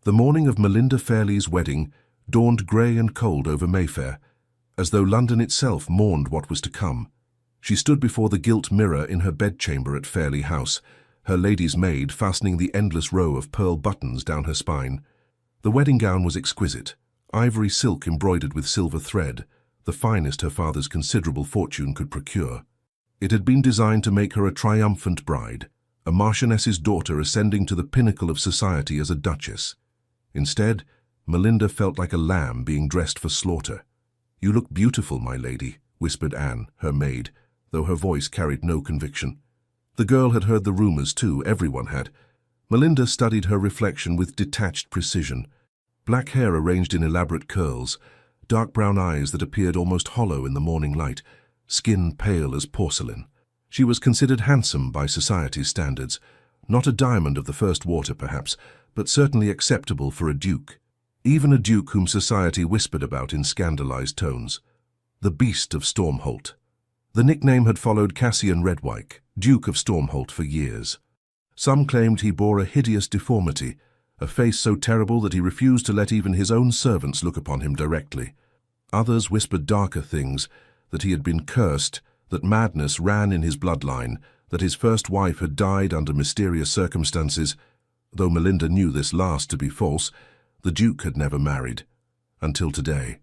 The morning of Melinda Fairley's wedding dawned grey and cold over Mayfair, as though London itself mourned what was to come. She stood before the gilt mirror in her bedchamber at Fairley House, her lady's maid fastening the endless row of pearl buttons down her spine. The wedding gown was exquisite, ivory silk embroidered with silver thread, the finest her father's considerable fortune could procure. It had been designed to make her a triumphant bride, a marchioness's daughter ascending to the pinnacle of society as a duchess. Instead, Melinda felt like a lamb being dressed for slaughter. "You look beautiful, my lady," whispered Anne, her maid, though her voice carried no conviction. The girl had heard the rumors too, everyone had. Melinda studied her reflection with detached precision. Black hair arranged in elaborate curls, dark brown eyes that appeared almost hollow in the morning light, skin pale as porcelain. She was considered handsome by society's standards, not a diamond of the first water perhaps, but certainly acceptable for a duke. Even a duke whom society whispered about in scandalized tones. The Beast of Stormholt. The nickname had followed Cassian Redwyke, Duke of Stormholt, for years. Some claimed he bore a hideous deformity, a face so terrible that he refused to let even his own servants look upon him directly. Others whispered darker things, that he had been cursed, that madness ran in his bloodline, that his first wife had died under mysterious circumstances. Though Melinda knew this last to be false, the Duke had never married. Until today.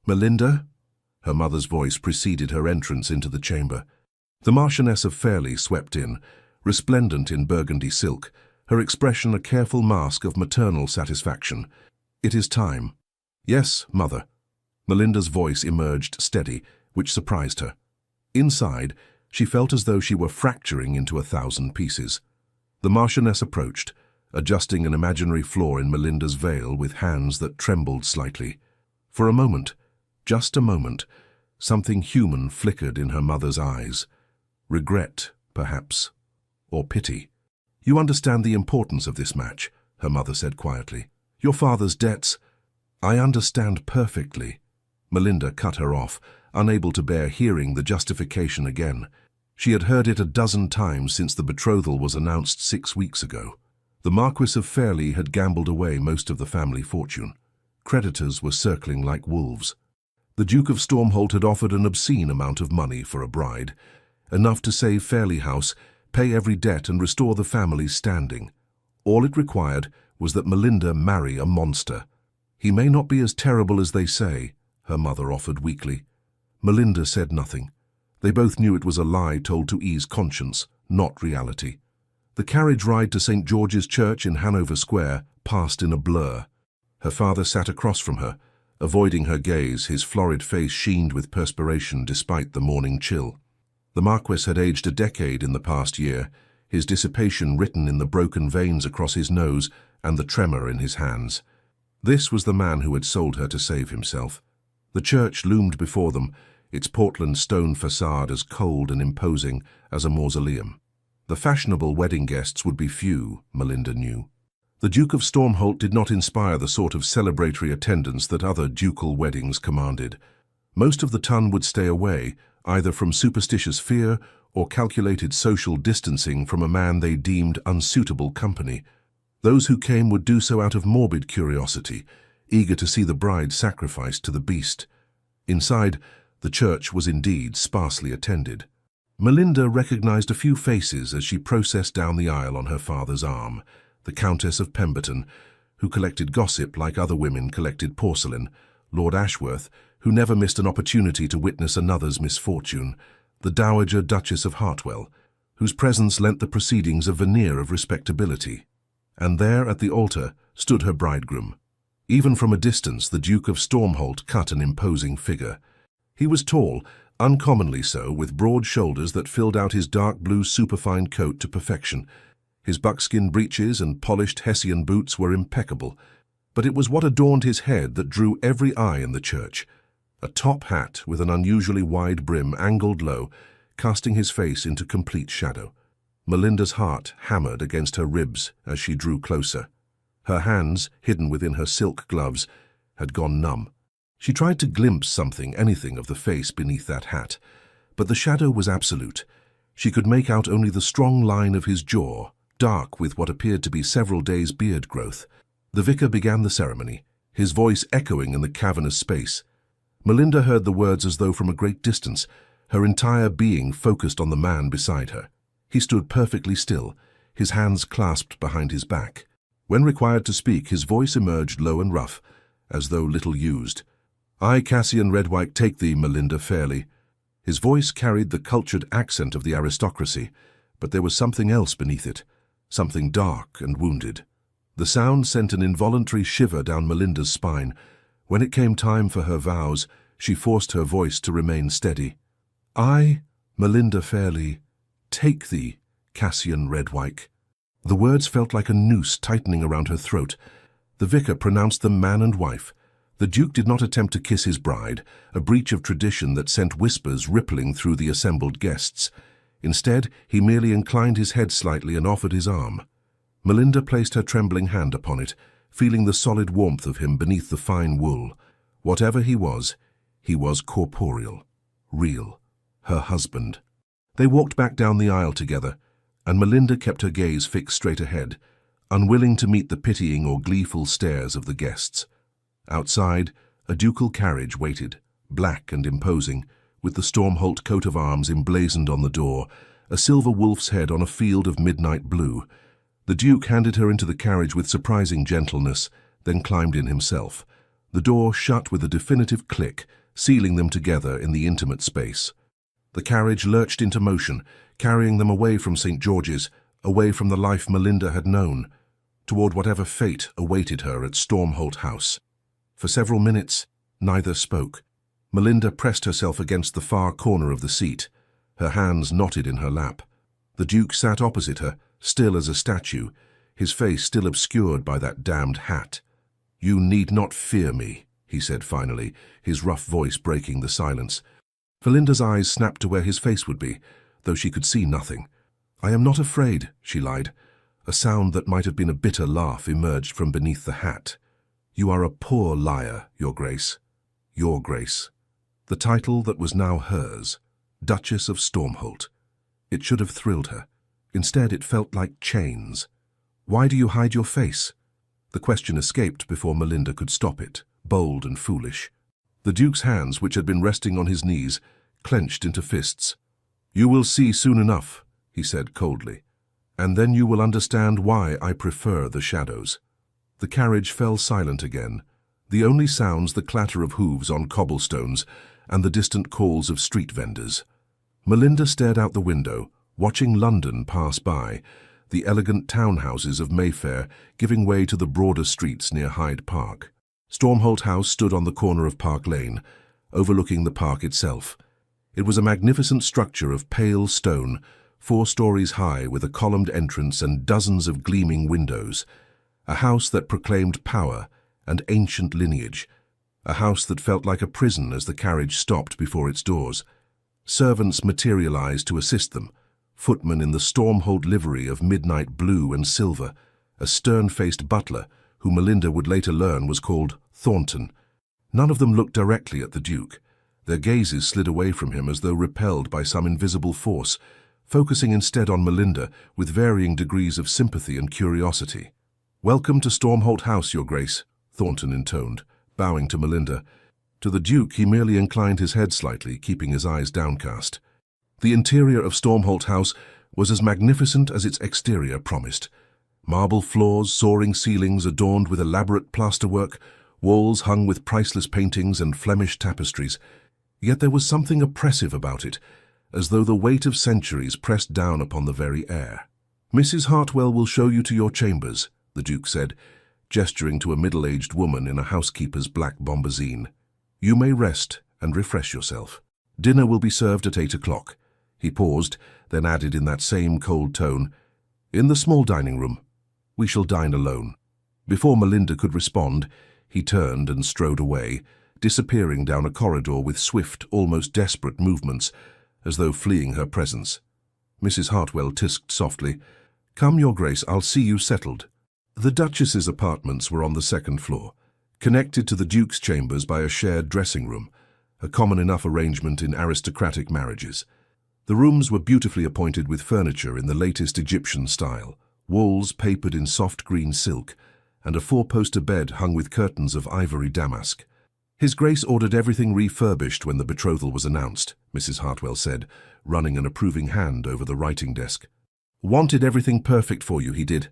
"Melinda?" Her mother's voice preceded her entrance into the chamber. The Marchioness of Fairley swept in, resplendent in burgundy silk, her expression a careful mask of maternal satisfaction. "It is time." "Yes, mother." Melinda's voice emerged steady, which surprised her. Inside, she felt as though she were fracturing into 1,000 pieces. The Marchioness approached, adjusting an imaginary flaw in Melinda's veil with hands that trembled slightly. For a moment, just a moment, something human flickered in her mother's eyes. Regret, perhaps, or pity. "You understand the importance of this match," her mother said quietly. "Your father's debts—" "I understand perfectly." Melinda cut her off, unable to bear hearing the justification again. She had heard it a dozen times since the betrothal was announced 6 weeks ago. The Marquis of Fairley had gambled away most of the family fortune. Creditors were circling like wolves. The Duke of Stormholt had offered an obscene amount of money for a bride, enough to save Fairley House, pay every debt and restore the family's standing. All it required was that Melinda marry a monster. "He may not be as terrible as they say," her mother offered weakly. Melinda said nothing. They both knew it was a lie told to ease conscience, not reality. The carriage ride to St. George's Church in Hanover Square passed in a blur. Her father sat across from her, avoiding her gaze, his florid face sheened with perspiration despite the morning chill. The Marquis had aged a decade in the past year, his dissipation written in the broken veins across his nose and the tremor in his hands. This was the man who had sold her to save himself. The church loomed before them, its Portland stone facade as cold and imposing as a mausoleum. The fashionable wedding guests would be few, Melinda knew. The Duke of Stormholt did not inspire the sort of celebratory attendance that other ducal weddings commanded. Most of the ton would stay away, either from superstitious fear or calculated social distancing from a man they deemed unsuitable company. Those who came would do so out of morbid curiosity, eager to see the bride sacrificed to the beast. Inside, the church was indeed sparsely attended. Melinda recognized a few faces as she processed down the aisle on her father's arm. The Countess of Pemberton, who collected gossip like other women collected porcelain, Lord Ashworth, who never missed an opportunity to witness another's misfortune, the Dowager Duchess of Hartwell, whose presence lent the proceedings a veneer of respectability. And there at the altar stood her bridegroom. Even from a distance, the Duke of Stormholt cut an imposing figure. He was tall, uncommonly so, with broad shoulders that filled out his dark blue superfine coat to perfection. His buckskin breeches and polished Hessian boots were impeccable, but it was what adorned his head that drew every eye in the church. A top hat with an unusually wide brim angled low, casting his face into complete shadow. Melinda's heart hammered against her ribs as she drew closer. Her hands, hidden within her silk gloves, had gone numb. She tried to glimpse something, anything of the face beneath that hat, but the shadow was absolute. She could make out only the strong line of his jaw, dark with what appeared to be several days' beard growth. The vicar began the ceremony, his voice echoing in the cavernous space. Melinda heard the words as though from a great distance, her entire being focused on the man beside her. He stood perfectly still, his hands clasped behind his back. When required to speak, his voice emerged low and rough, as though little used. "I, Cassian Redwyke, take thee, Melinda, fairly." His voice carried the cultured accent of the aristocracy, but there was something else beneath it, something dark and wounded. The sound sent an involuntary shiver down Melinda's spine. When it came time for her vows, she forced her voice to remain steady. "I, Melinda Fairley, take thee, Cassian Redwyke." The words felt like a noose tightening around her throat. The vicar pronounced them man and wife. The Duke did not attempt to kiss his bride, a breach of tradition that sent whispers rippling through the assembled guests. Instead, he merely inclined his head slightly and offered his arm. Melinda placed her trembling hand upon it, feeling the solid warmth of him beneath the fine wool. Whatever he was corporeal, real, her husband. They walked back down the aisle together, and Melinda kept her gaze fixed straight ahead, unwilling to meet the pitying or gleeful stares of the guests. Outside, a ducal carriage waited, black and imposing, with the Stormholt coat of arms emblazoned on the door, a silver wolf's head on a field of midnight blue. The Duke handed her into the carriage with surprising gentleness, then climbed in himself. The door shut with a definitive click, sealing them together in the intimate space. The carriage lurched into motion, carrying them away from St. George's, away from the life Melinda had known, toward whatever fate awaited her at Stormholt House. For several minutes, neither spoke. Melinda pressed herself against the far corner of the seat, her hands knotted in her lap. The Duke sat opposite her, still as a statue, his face still obscured by that damned hat. "You need not fear me," he said finally, his rough voice breaking the silence. Melinda's eyes snapped to where his face would be, though she could see nothing. "I am not afraid," she lied. A sound that might have been a bitter laugh emerged from beneath the hat. "You are a poor liar, Your Grace. Your Grace." The title that was now hers, Duchess of Stormholt. It should have thrilled her. Instead, it felt like chains. "Why do you hide your face?" The question escaped before Melinda could stop it, bold and foolish. The Duke's hands, which had been resting on his knees, clenched into fists. "You will see soon enough," he said coldly. "And then you will understand why I prefer the shadows." The carriage fell silent again, the only sounds the clatter of hooves on cobblestones and the distant calls of street vendors. Melinda stared out the window, watching London pass by, the elegant townhouses of Mayfair giving way to the broader streets near Hyde Park. Stormholt House stood on the corner of Park Lane, overlooking the park itself. It was a magnificent structure of pale stone, 4 stories high with a columned entrance and dozens of gleaming windows. A house that proclaimed power and ancient lineage. A house that felt like a prison as the carriage stopped before its doors. Servants materialized to assist them, footmen in the Stormholt livery of midnight blue and silver, a stern-faced butler, who Melinda would later learn was called Thornton. None of them looked directly at the Duke. Their gazes slid away from him as though repelled by some invisible force, focusing instead on Melinda with varying degrees of sympathy and curiosity. "Welcome to Stormholt House, Your Grace," Thornton intoned, bowing to Melinda. To the Duke, he merely inclined his head slightly, keeping his eyes downcast. The interior of Stormholt House was as magnificent as its exterior promised. Marble floors, soaring ceilings adorned with elaborate plasterwork, walls hung with priceless paintings and Flemish tapestries. Yet there was something oppressive about it, as though the weight of centuries pressed down upon the very air. "Mrs. Hartwell will show you to your chambers," the Duke said, gesturing to a middle-aged woman in a housekeeper's black bombazine. "You may rest and refresh yourself. Dinner will be served at 8 o'clock. He paused, then added in that same cold tone, "In the small dining room. We shall dine alone." Before Melinda could respond, he turned and strode away, disappearing down a corridor with swift, almost desperate movements, as though fleeing her presence. Mrs. Hartwell tisked softly, "Come, Your Grace, I'll see you settled." The Duchess's apartments were on the 2nd floor, connected to the Duke's chambers by a shared dressing room, a common enough arrangement in aristocratic marriages. The rooms were beautifully appointed with furniture in the latest Egyptian style, walls papered in soft green silk, and a four-poster bed hung with curtains of ivory damask. His Grace ordered everything refurbished when the betrothal was announced, Mrs. Hartwell said, running an approving hand over the writing desk. Wanted everything perfect for you, he did.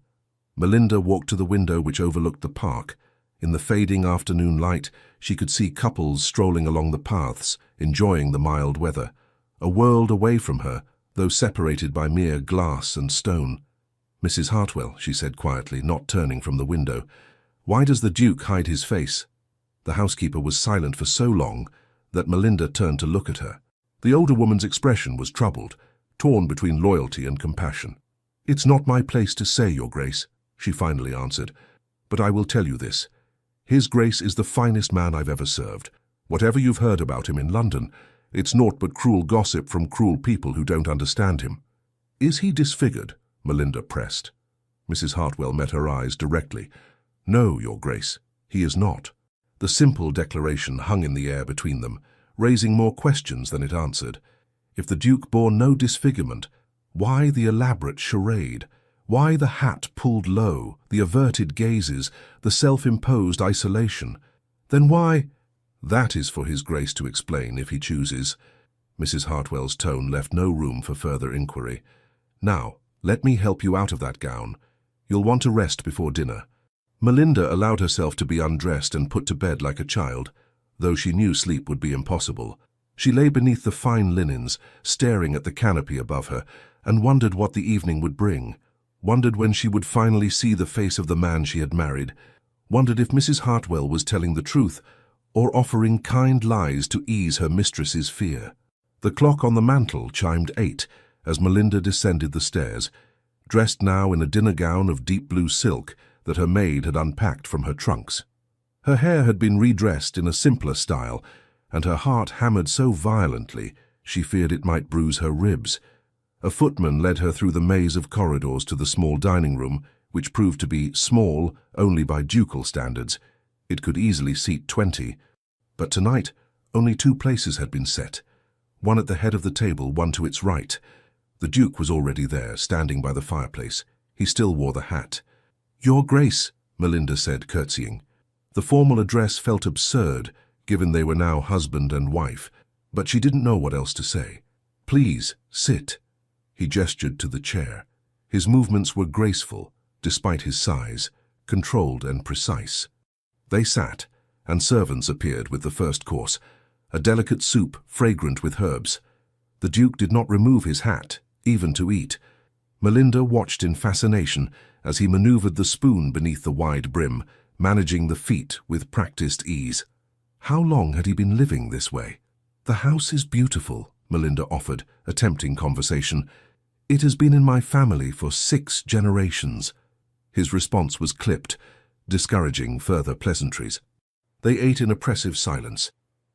Melinda walked to the window which overlooked the park. In the fading afternoon light, she could see couples strolling along the paths, enjoying the mild weather. A world away from her, though separated by mere glass and stone. Mrs. Hartwell, she said quietly, not turning from the window, why does the Duke hide his face? The housekeeper was silent for so long that Melinda turned to look at her. The older woman's expression was troubled, torn between loyalty and compassion. It's not my place to say, Your Grace, she finally answered, but I will tell you this. His Grace is the finest man I've ever served. Whatever you've heard about him in London, it's naught but cruel gossip from cruel people who don't understand him. Is he disfigured? Melinda pressed. Mrs. Hartwell met her eyes directly. No, Your Grace, he is not. The simple declaration hung in the air between them, raising more questions than it answered. If the Duke bore no disfigurement, why the elaborate charade? Why the hat pulled low, the averted gazes, the self-imposed isolation? Then why— That is for His Grace to explain if he chooses. Mrs. Hartwell's tone left no room for further inquiry. Now, let me help you out of that gown. You'll want to rest before dinner. Melinda allowed herself to be undressed and put to bed like a child, though she knew sleep would be impossible. She lay beneath the fine linens, staring at the canopy above her, and wondered what the evening would bring, wondered when she would finally see the face of the man she had married, wondered if Mrs. Hartwell was telling the truth, or offering kind lies to ease her mistress's fear. The clock on the mantel chimed 8 as Melinda descended the stairs, dressed now in a dinner gown of deep blue silk that her maid had unpacked from her trunks. Her hair had been redressed in a simpler style, and her heart hammered so violently she feared it might bruise her ribs. A footman led her through the maze of corridors to the small dining room, which proved to be small only by ducal standards. It could easily seat 20, but tonight only 2 places had been set, one at the head of the table, one to its right. The Duke was already there, standing by the fireplace. He still wore the hat. Your Grace, Melinda said, curtsying. The formal address felt absurd, given they were now husband and wife, but she didn't know what else to say. Please, sit. He gestured to the chair. His movements were graceful, despite his size, controlled and precise. They sat, and servants appeared with the first course, a delicate soup fragrant with herbs. The Duke did not remove his hat, even to eat. Melinda watched in fascination as he maneuvered the spoon beneath the wide brim, managing the feat with practiced ease. How long had he been living this way? The house is beautiful, Melinda offered, attempting conversation. It has been in my family for 6 generations. His response was clipped, discouraging further pleasantries. They ate in oppressive silence.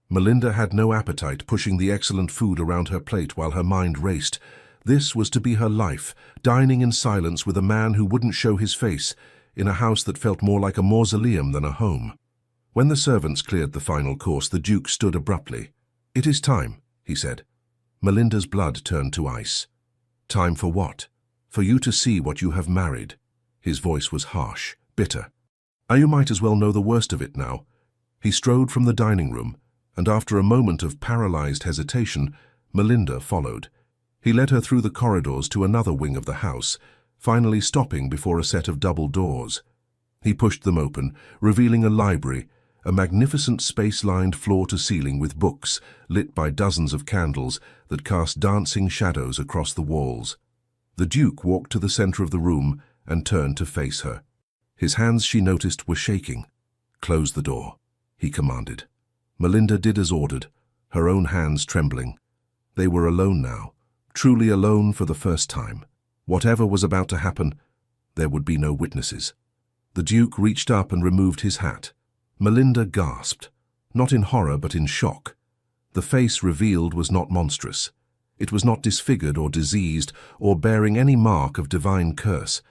Melinda had no appetite, pushing the excellent food around her plate while her mind raced. This was to be her life, dining in silence with a man who wouldn't show his face, in a house that felt more like a mausoleum than a home. When the servants cleared the final course, the Duke stood abruptly. It is time, he said. Melinda's blood turned to ice. Time for what? For you to see what you have married. His voice was harsh, bitter. You might as well know the worst of it now. He strode from the dining room, and after a moment of paralyzed hesitation, Melinda followed. He led her through the corridors to another wing of the house, finally stopping before a set of double doors. He pushed them open, revealing a library, a magnificent space lined floor to ceiling with books, lit by dozens of candles that cast dancing shadows across the walls. The Duke walked to the center of the room and turned to face her. His hands, she noticed, were shaking. Close the door, he commanded. Melinda did as ordered, her own hands trembling. They were alone now, truly alone for the first time. Whatever was about to happen, there would be no witnesses. The Duke reached up and removed his hat. Melinda gasped, not in horror but in shock. The face revealed was not monstrous. It was not disfigured or diseased or bearing any mark of divine curse.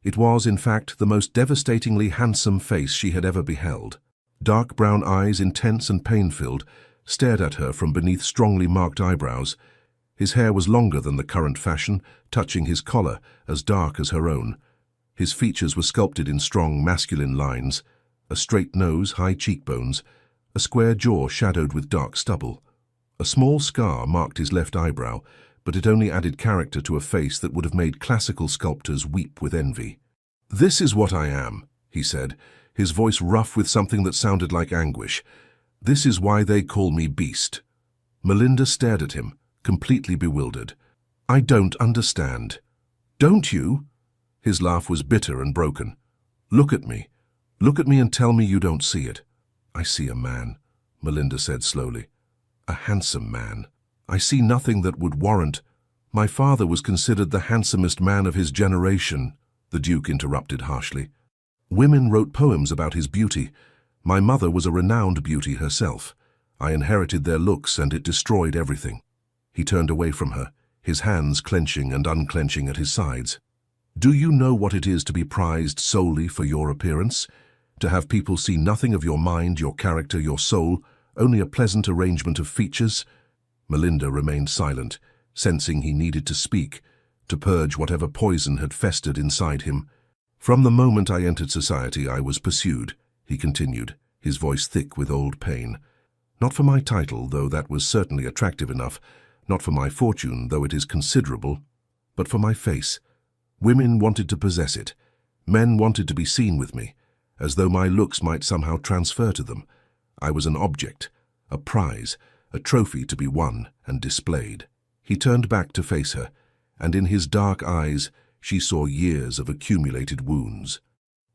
It was, in fact, the most devastatingly handsome face she had ever beheld. Dark brown eyes, intense and pain-filled, stared at her from beneath strongly marked eyebrows. His hair was longer than the current fashion, touching his collar, as dark as her own. His features were sculpted in strong masculine lines, a straight nose, high cheekbones, a square jaw shadowed with dark stubble. A small scar marked his left eyebrow, but it only added character to a face that would have made classical sculptors weep with envy. "This is what I am," he said, his voice rough with something that sounded like anguish. "This is why they call me Beast." Melinda stared at him, completely bewildered. "I don't understand." "Don't you?" His laugh was bitter and broken. "Look at me. Look at me and tell me you don't see it." "I see a man," Melinda said slowly. "A handsome man. I see nothing that would warrant—" "My father was considered the handsomest man of his generation," the Duke interrupted harshly. "Women wrote poems about his beauty. My mother was a renowned beauty herself. I inherited their looks and it destroyed everything." He turned away from her, his hands clenching and unclenching at his sides. "Do you know what it is to be prized solely for your appearance? To have people see nothing of your mind, your character, your soul, only a pleasant arrangement of features?" Melinda remained silent, sensing he needed to speak, to purge whatever poison had festered inside him. "From the moment I entered society, I was pursued," he continued, his voice thick with old pain. "Not for my title, though that was certainly attractive enough, not for my fortune, though it is considerable, but for my face. Women wanted to possess it. Men wanted to be seen with me, as though my looks might somehow transfer to them. I was an object, a prize, a trophy to be won and displayed." He turned back to face her, and in his dark eyes she saw years of accumulated wounds.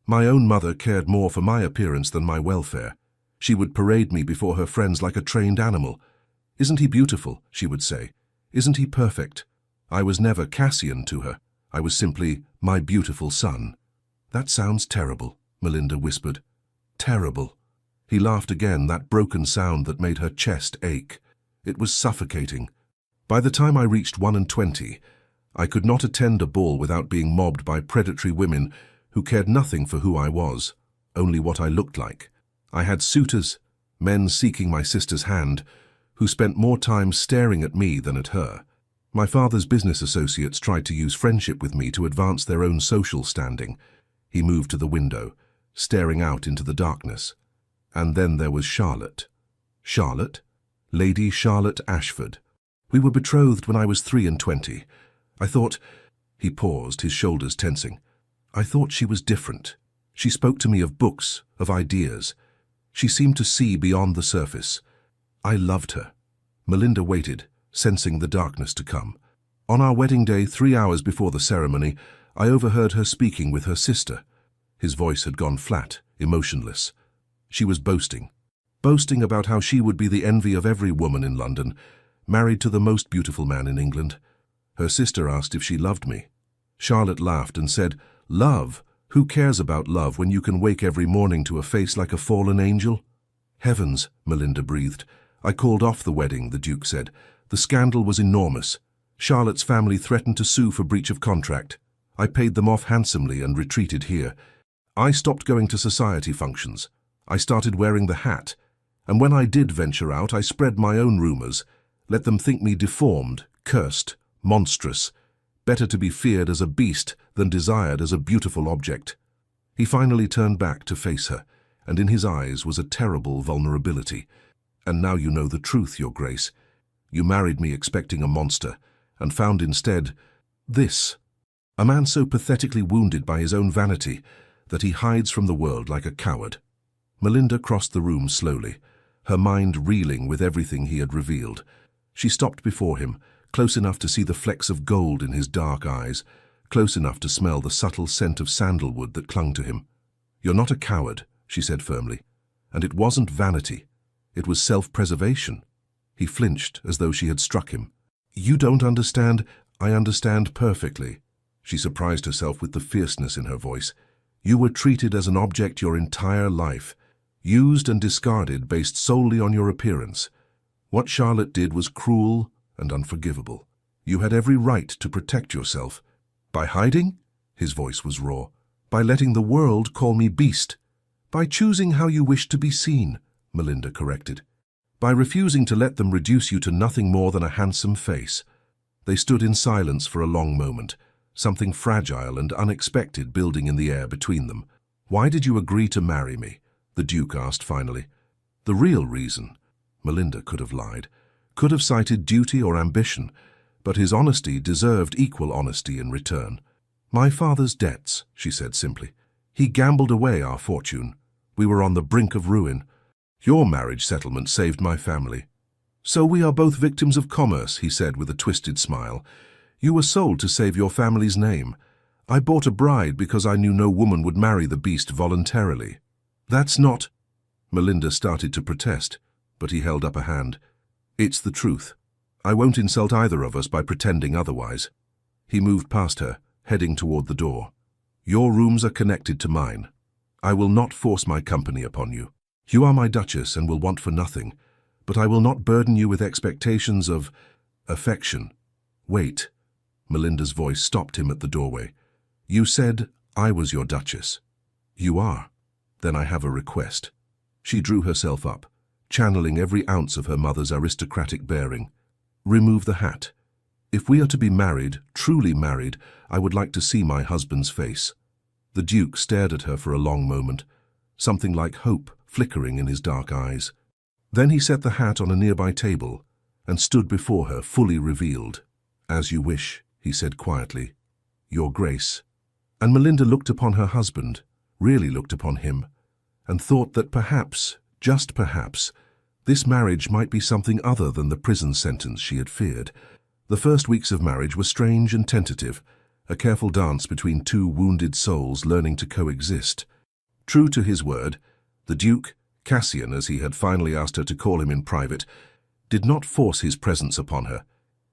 "My own mother cared more for my appearance than my welfare. She would parade me before her friends like a trained animal. 'Isn't he beautiful?' she would say. 'Isn't he perfect?' I was never Cassian to her. I was simply my beautiful son." "That sounds terrible," Melinda whispered. "Terrible." He laughed again, that broken sound that made her chest ache. It was suffocating. "By the time I reached 21, I could not attend a ball without being mobbed by predatory women who cared nothing for who I was, only what I looked like. I had suitors, men seeking my sister's hand, who spent more time staring at me than at her. My father's business associates tried to use friendship with me to advance their own social standing." He moved to the window, staring out into the darkness. "And then there was Charlotte." "Charlotte?" "Lady Charlotte Ashford. We were betrothed when I was 23. I thought—" He paused, his shoulders tensing. "I thought she was different. She spoke to me of books, of ideas. She seemed to see beyond the surface. I loved her." Melinda waited, sensing the darkness to come. "On our wedding day, 3 hours before the ceremony, I overheard her speaking with her sister." His voice had gone flat, emotionless. She was boasting about how she would be the envy of every woman in London, married to the most beautiful man in England. Her sister asked if she loved me. Charlotte laughed and said, "Love? Who cares about love when you can wake every morning to a face like a fallen angel?" "Heavens," Melinda breathed. "I called off the wedding," the Duke said. "The scandal was enormous. Charlotte's family threatened to sue for breach of contract. I paid them off handsomely and retreated here. I stopped going to society functions. I started wearing the hat. And when I did venture out, I spread my own rumors, let them think me deformed, cursed, monstrous, better to be feared as a beast than desired as a beautiful object." He finally turned back to face her, and in his eyes was a terrible vulnerability. "And now you know the truth, Your Grace. You married me expecting a monster, and found instead this. A man so pathetically wounded by his own vanity that he hides from the world like a coward." Melinda crossed the room slowly, her mind reeling with everything he had revealed. She stopped before him, close enough to see the flecks of gold in his dark eyes, close enough to smell the subtle scent of sandalwood that clung to him. "You're not a coward," she said firmly. "And it wasn't vanity. It was self-preservation." He flinched as though she had struck him. "You don't understand." "I understand perfectly." She surprised herself with the fierceness in her voice. "You were treated as an object your entire life, used and discarded based solely on your appearance. What Charlotte did was cruel and unforgivable. You had every right to protect yourself." "By hiding?" His voice was raw. "By letting the world call me beast." "By choosing how you wished to be seen," Melinda corrected. "By refusing to let them reduce you to nothing more than a handsome face." They stood in silence for a long moment, something fragile and unexpected building in the air between them. "Why did you agree to marry me?" the Duke asked finally. "The real reason." Melinda could have lied, could have cited duty or ambition, but his honesty deserved equal honesty in return. "My father's debts," she said simply. "He gambled away our fortune. We were on the brink of ruin. Your marriage settlement saved my family." "So we are both victims of commerce," he said with a twisted smile. "You were sold to save your family's name. I bought a bride because I knew no woman would marry the beast voluntarily." "That's not—" Melinda started to protest, but he held up a hand. "It's the truth. I won't insult either of us by pretending otherwise." He moved past her, heading toward the door. "Your rooms are connected to mine. I will not force my company upon you. You are my Duchess and will want for nothing, but I will not burden you with expectations of affection." "Wait." Melinda's voice stopped him at the doorway. "You said I was your Duchess." "You are. Then I have a request." She drew herself up, channeling every ounce of her mother's aristocratic bearing. "Remove the hat. If we are to be married, truly married, I would like to see my husband's face." The Duke stared at her for a long moment, something like hope flickering in his dark eyes. Then he set the hat on a nearby table and stood before her, fully revealed. "As you wish," he said quietly. "Your Grace." And Melinda looked upon her husband, really looked upon him, and thought that perhaps, just perhaps, this marriage might be something other than the prison sentence she had feared. The first weeks of marriage were strange and tentative, a careful dance between two wounded souls learning to coexist. True to his word, the Duke, Cassian as he had finally asked her to call him in private, did not force his presence upon her.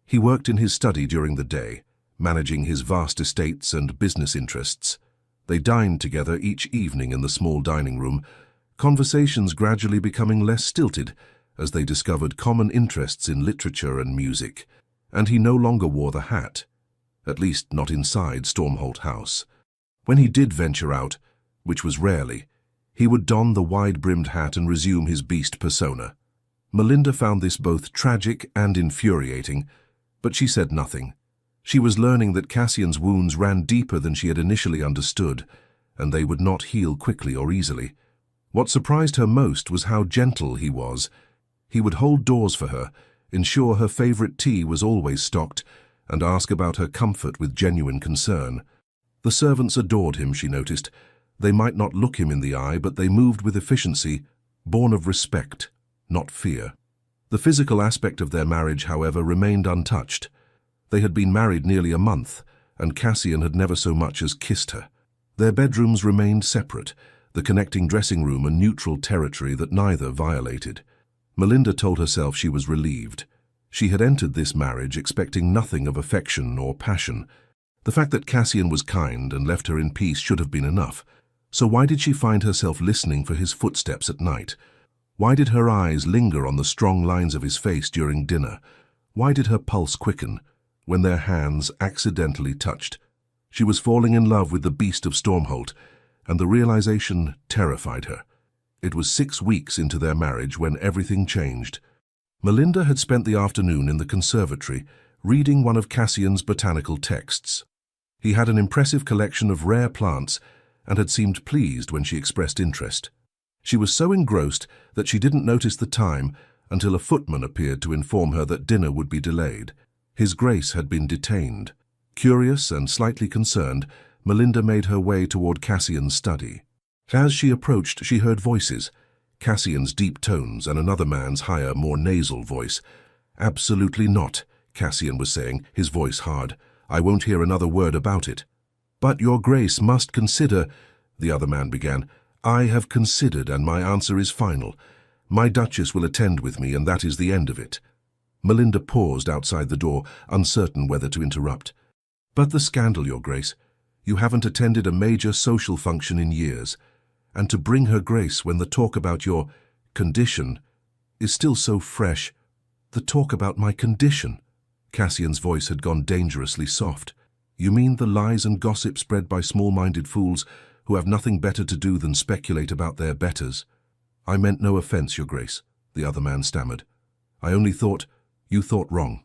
He worked in his study during the day, managing his vast estates and business interests. They dined together each evening in the small dining room, conversations gradually becoming less stilted as they discovered common interests in literature and music, and he no longer wore the hat, at least not inside Stormholt House. When he did venture out, which was rarely, he would don the wide-brimmed hat and resume his beast persona. Melinda found this both tragic and infuriating, but she said nothing. She was learning that Cassian's wounds ran deeper than she had initially understood, and they would not heal quickly or easily. What surprised her most was how gentle he was. He would hold doors for her, ensure her favorite tea was always stocked, and ask about her comfort with genuine concern. The servants adored him, she noticed. They might not look him in the eye, but they moved with efficiency, born of respect, not fear. The physical aspect of their marriage, however, remained untouched. They had been married nearly a month, and Cassian had never so much as kissed her. Their bedrooms remained separate, the connecting dressing room a neutral territory that neither violated. Melinda told herself she was relieved. She had entered this marriage expecting nothing of affection or passion. The fact that Cassian was kind and left her in peace should have been enough. So why did she find herself listening for his footsteps at night? Why did her eyes linger on the strong lines of his face during dinner? Why did her pulse quicken when their hands accidentally touched? She was falling in love with the beast of Stormholt, and the realization terrified her. It was 6 weeks into their marriage when everything changed. Melinda had spent the afternoon in the conservatory, reading one of Cassian's botanical texts. He had an impressive collection of rare plants and had seemed pleased when she expressed interest. She was so engrossed that she didn't notice the time until a footman appeared to inform her that dinner would be delayed. His Grace had been detained. Curious and slightly concerned, Melinda made her way toward Cassian's study. As she approached, she heard voices, Cassian's deep tones and another man's higher, more nasal voice. "Absolutely not," Cassian was saying, his voice hard. "I won't hear another word about it." "But your Grace must consider," the other man began. "I have considered, and my answer is final. My Duchess will attend with me, and that is the end of it." Melinda paused outside the door, uncertain whether to interrupt. "But the scandal, your Grace. You haven't attended a major social function in years, and to bring her Grace when the talk about your condition is still so fresh." "The talk about my condition?" Cassian's voice had gone dangerously soft. "You mean the lies and gossip spread by small-minded fools who have nothing better to do than speculate about their betters?" "I meant no offense, your Grace," the other man stammered. "I only thought you thought wrong.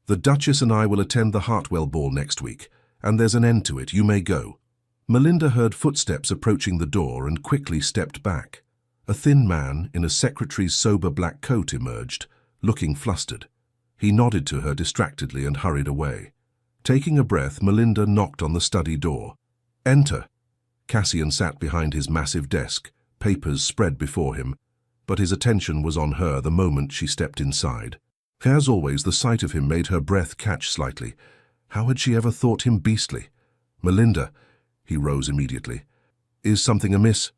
The Duchess and I will attend the Hartwell ball next week, and there's an end to it. You may go." Melinda heard footsteps approaching the door and quickly stepped back. A thin man in a secretary's sober black coat emerged, looking flustered. He nodded to her distractedly and hurried away. Taking a breath, Melinda knocked on the study door. "Enter." Cassian sat behind his massive desk, papers spread before him, but his attention was on her the moment she stepped inside. As always, the sight of him made her breath catch slightly. How had she ever thought him beastly? "Melinda," he rose immediately. "Is something amiss?"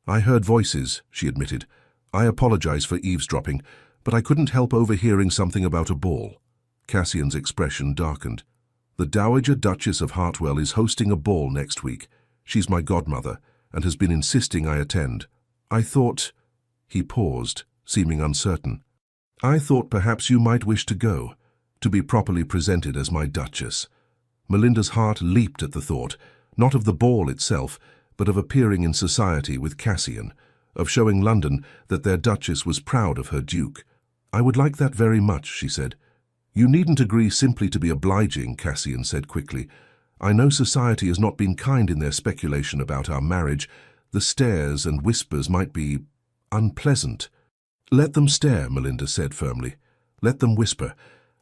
"I heard voices," she admitted. "I apologize for eavesdropping, but I couldn't help overhearing something about a ball." Cassian's expression darkened. "The Dowager Duchess of Hartwell is hosting a ball next week. She's my godmother, and has been insisting I attend. I thought—" He paused, seeming uncertain. "I thought perhaps you might wish to go, to be properly presented as my Duchess." Melinda's heart leaped at the thought, not of the ball itself, but of appearing in society with Cassian, of showing London that their Duchess was proud of her Duke. "I would like that very much," she said. "You needn't agree simply to be obliging," Cassian said quickly. "I know society has not been kind in their speculation about our marriage. The stares and whispers might be unpleasant." "Let them stare," Melinda said firmly. "Let them whisper.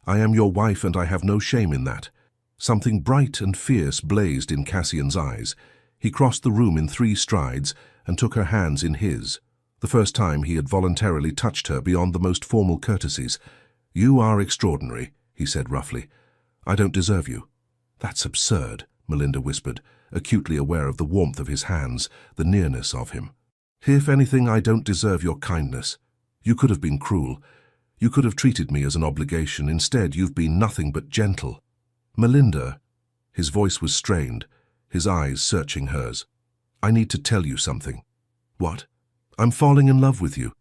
I am your wife and I have no shame in that." Something bright and fierce blazed in Cassian's eyes. He crossed the room in 3 strides and took her hands in his, the first time he had voluntarily touched her beyond the most formal courtesies. "You are extraordinary," he said roughly. "I don't deserve you." "That's absurd," Melinda whispered, acutely aware of the warmth of his hands, the nearness of him. "If anything, I don't deserve your kindness. You could have been cruel. You could have treated me as an obligation. Instead, you've been nothing but gentle." "Melinda," his voice was strained, his eyes searching hers. "I need to tell you something." "What?" "I'm falling in love with you."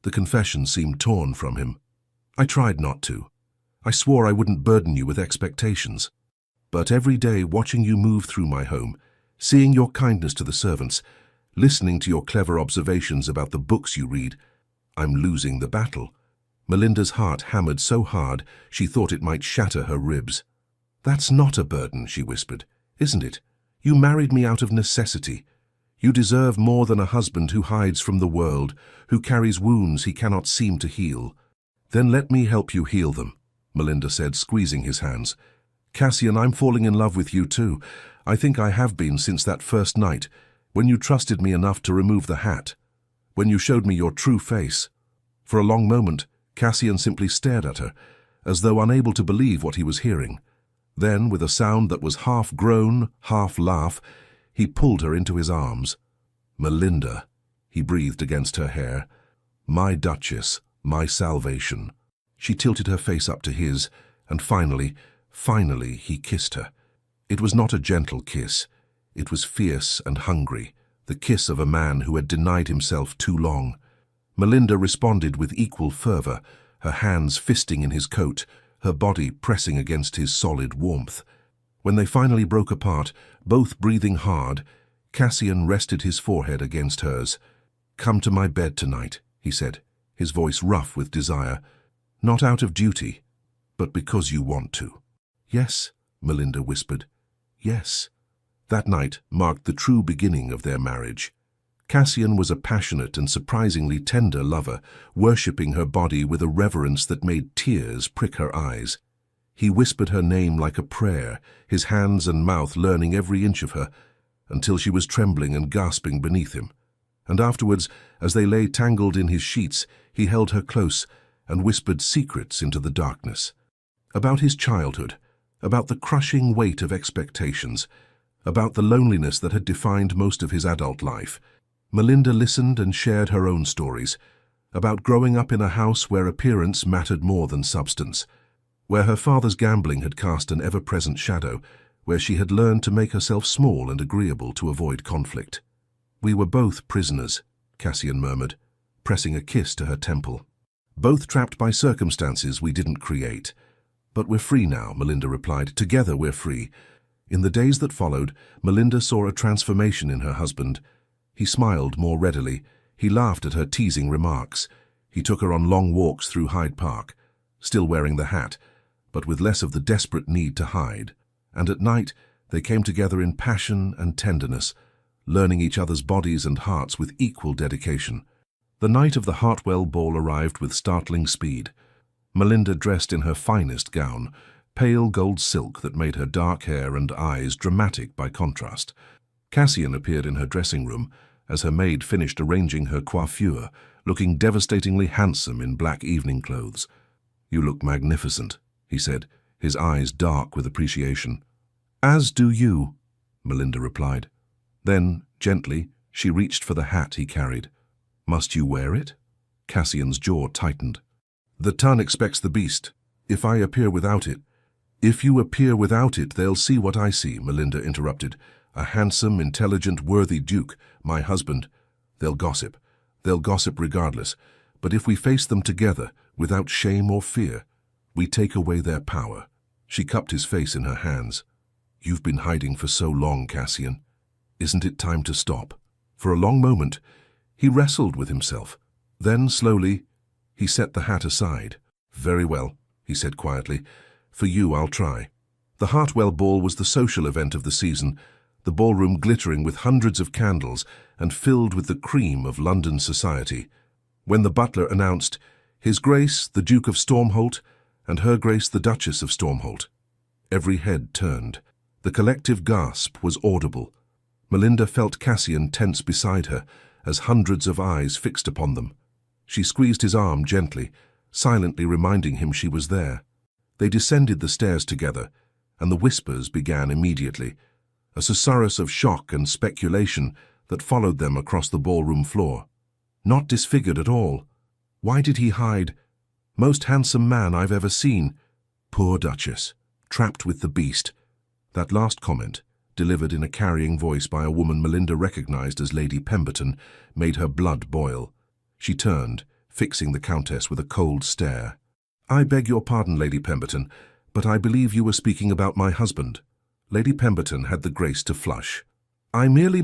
The confession seemed torn from him. "I tried not to. I swore I wouldn't burden you with expectations. But every day watching you move through my home, seeing your kindness to the servants, listening to your clever observations about the books you read, I'm losing the battle." Melinda's heart hammered so hard she thought it might shatter her ribs. "That's not a burden," she whispered, "isn't it? You married me out of necessity. You deserve more than a husband who hides from the world, who carries wounds he cannot seem to heal." "Then let me help you heal them," Melinda said, squeezing his hands. "Cassian, I'm falling in love with you too. I think I have been since that first night, when you trusted me enough to remove the hat, when you showed me your true face." For a long moment, Cassian simply stared at her, as though unable to believe what he was hearing. Then, with a sound that was half groan, half laugh, he pulled her into his arms. "Melinda," he breathed against her hair, "my Duchess, my salvation." She tilted her face up to his, and finally, he kissed her. It was not a gentle kiss. It was fierce and hungry, the kiss of a man who had denied himself too long. Melinda responded with equal fervor, her hands fisting in his coat, her body pressing against his solid warmth. When they finally broke apart, both breathing hard, Cassian rested his forehead against hers. "Come to my bed tonight," he said, his voice rough with desire. "Not out of duty, but because you want to." "Yes," Melinda whispered. "Yes." That night marked the true beginning of their marriage. Cassian was a passionate and surprisingly tender lover, worshipping her body with a reverence that made tears prick her eyes. He whispered her name like a prayer, his hands and mouth learning every inch of her, until she was trembling and gasping beneath him. And afterwards, as they lay tangled in his sheets, he held her close and whispered secrets into the darkness. About his childhood, about the crushing weight of expectations, about the loneliness that had defined most of his adult life. Melinda listened and shared her own stories, about growing up in a house where appearance mattered more than substance, where her father's gambling had cast an ever-present shadow, where she had learned to make herself small and agreeable to avoid conflict. "We were both prisoners," Cassian murmured, pressing a kiss to her temple. "Both trapped by circumstances we didn't create. But we're free now," Melinda replied. "Together we're free." In the days that followed, Melinda saw a transformation in her husband. He smiled more readily. He laughed at her teasing remarks. He took her on long walks through Hyde Park, still wearing the hat, but with less of the desperate need to hide. And at night, They came together in passion and tenderness, learning each other's bodies and hearts with equal dedication. The night of the Hartwell ball arrived with startling speed. Melinda dressed in her finest gown, pale gold silk that made her dark hair and eyes dramatic by contrast. Cassian appeared in her dressing room as her maid finished arranging her coiffure, looking devastatingly handsome in black evening clothes. "You look magnificent," he said, his eyes dark with appreciation. "As do you," Melinda replied. Then, gently, she reached for the hat he carried. "Must you wear it?" Cassian's jaw tightened. "The Tun expects the beast. If I appear without it—" "If you appear without it, they'll see what I see," Melinda interrupted. "A handsome, intelligent, worthy duke, my husband. They'll gossip. They'll gossip regardless. But if we face them together, without shame or fear, we take away their power." She cupped his face in her hands. "You've been hiding for so long, Cassian. Isn't it time to stop?" For a long moment, he wrestled with himself. Then, slowly, he set the hat aside. "Very well," he said quietly. "For you, I'll try." The Hartwell Ball was the social event of the season, the ballroom glittering with hundreds of candles and filled with the cream of London society. When the butler announced, "His Grace, the Duke of Stormholt, and Her Grace, the Duchess of Stormholt," every head turned. The collective gasp was audible. Melinda felt Cassian tense beside her as hundreds of eyes fixed upon them. She squeezed his arm gently, silently reminding him she was there. They descended the stairs together, and the whispers began immediately, a susurrus of shock and speculation that followed them across the ballroom floor. "Not disfigured at all. Why did he hide? Most handsome man I've ever seen. Poor Duchess, trapped with the beast." That last comment, delivered in a carrying voice by a woman Melinda recognized as Lady Pemberton, made her blood boil. She turned, fixing the Countess with a cold stare. "I beg your pardon, Lady Pemberton, but I believe you were speaking about my husband." Lady Pemberton had the grace to flush. "You merely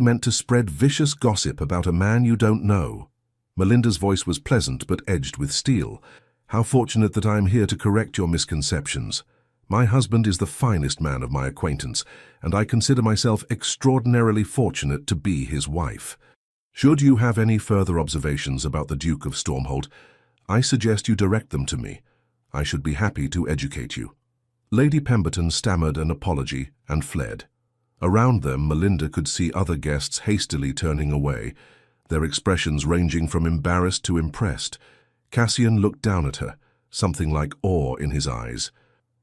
meant to spread vicious gossip about a man you don't know." Melinda's voice was pleasant but edged with steel. "How fortunate that I am here to correct your misconceptions. My husband is the finest man of my acquaintance, and I consider myself extraordinarily fortunate to be his wife. Should you have any further observations about the Duke of Stormholt, I suggest you direct them to me. I should be happy to educate you." Lady Pemberton stammered an apology and fled. Around them, Melinda could see other guests hastily turning away, their expressions ranging from embarrassed to impressed. Cassian looked down at her, something like awe in his eyes.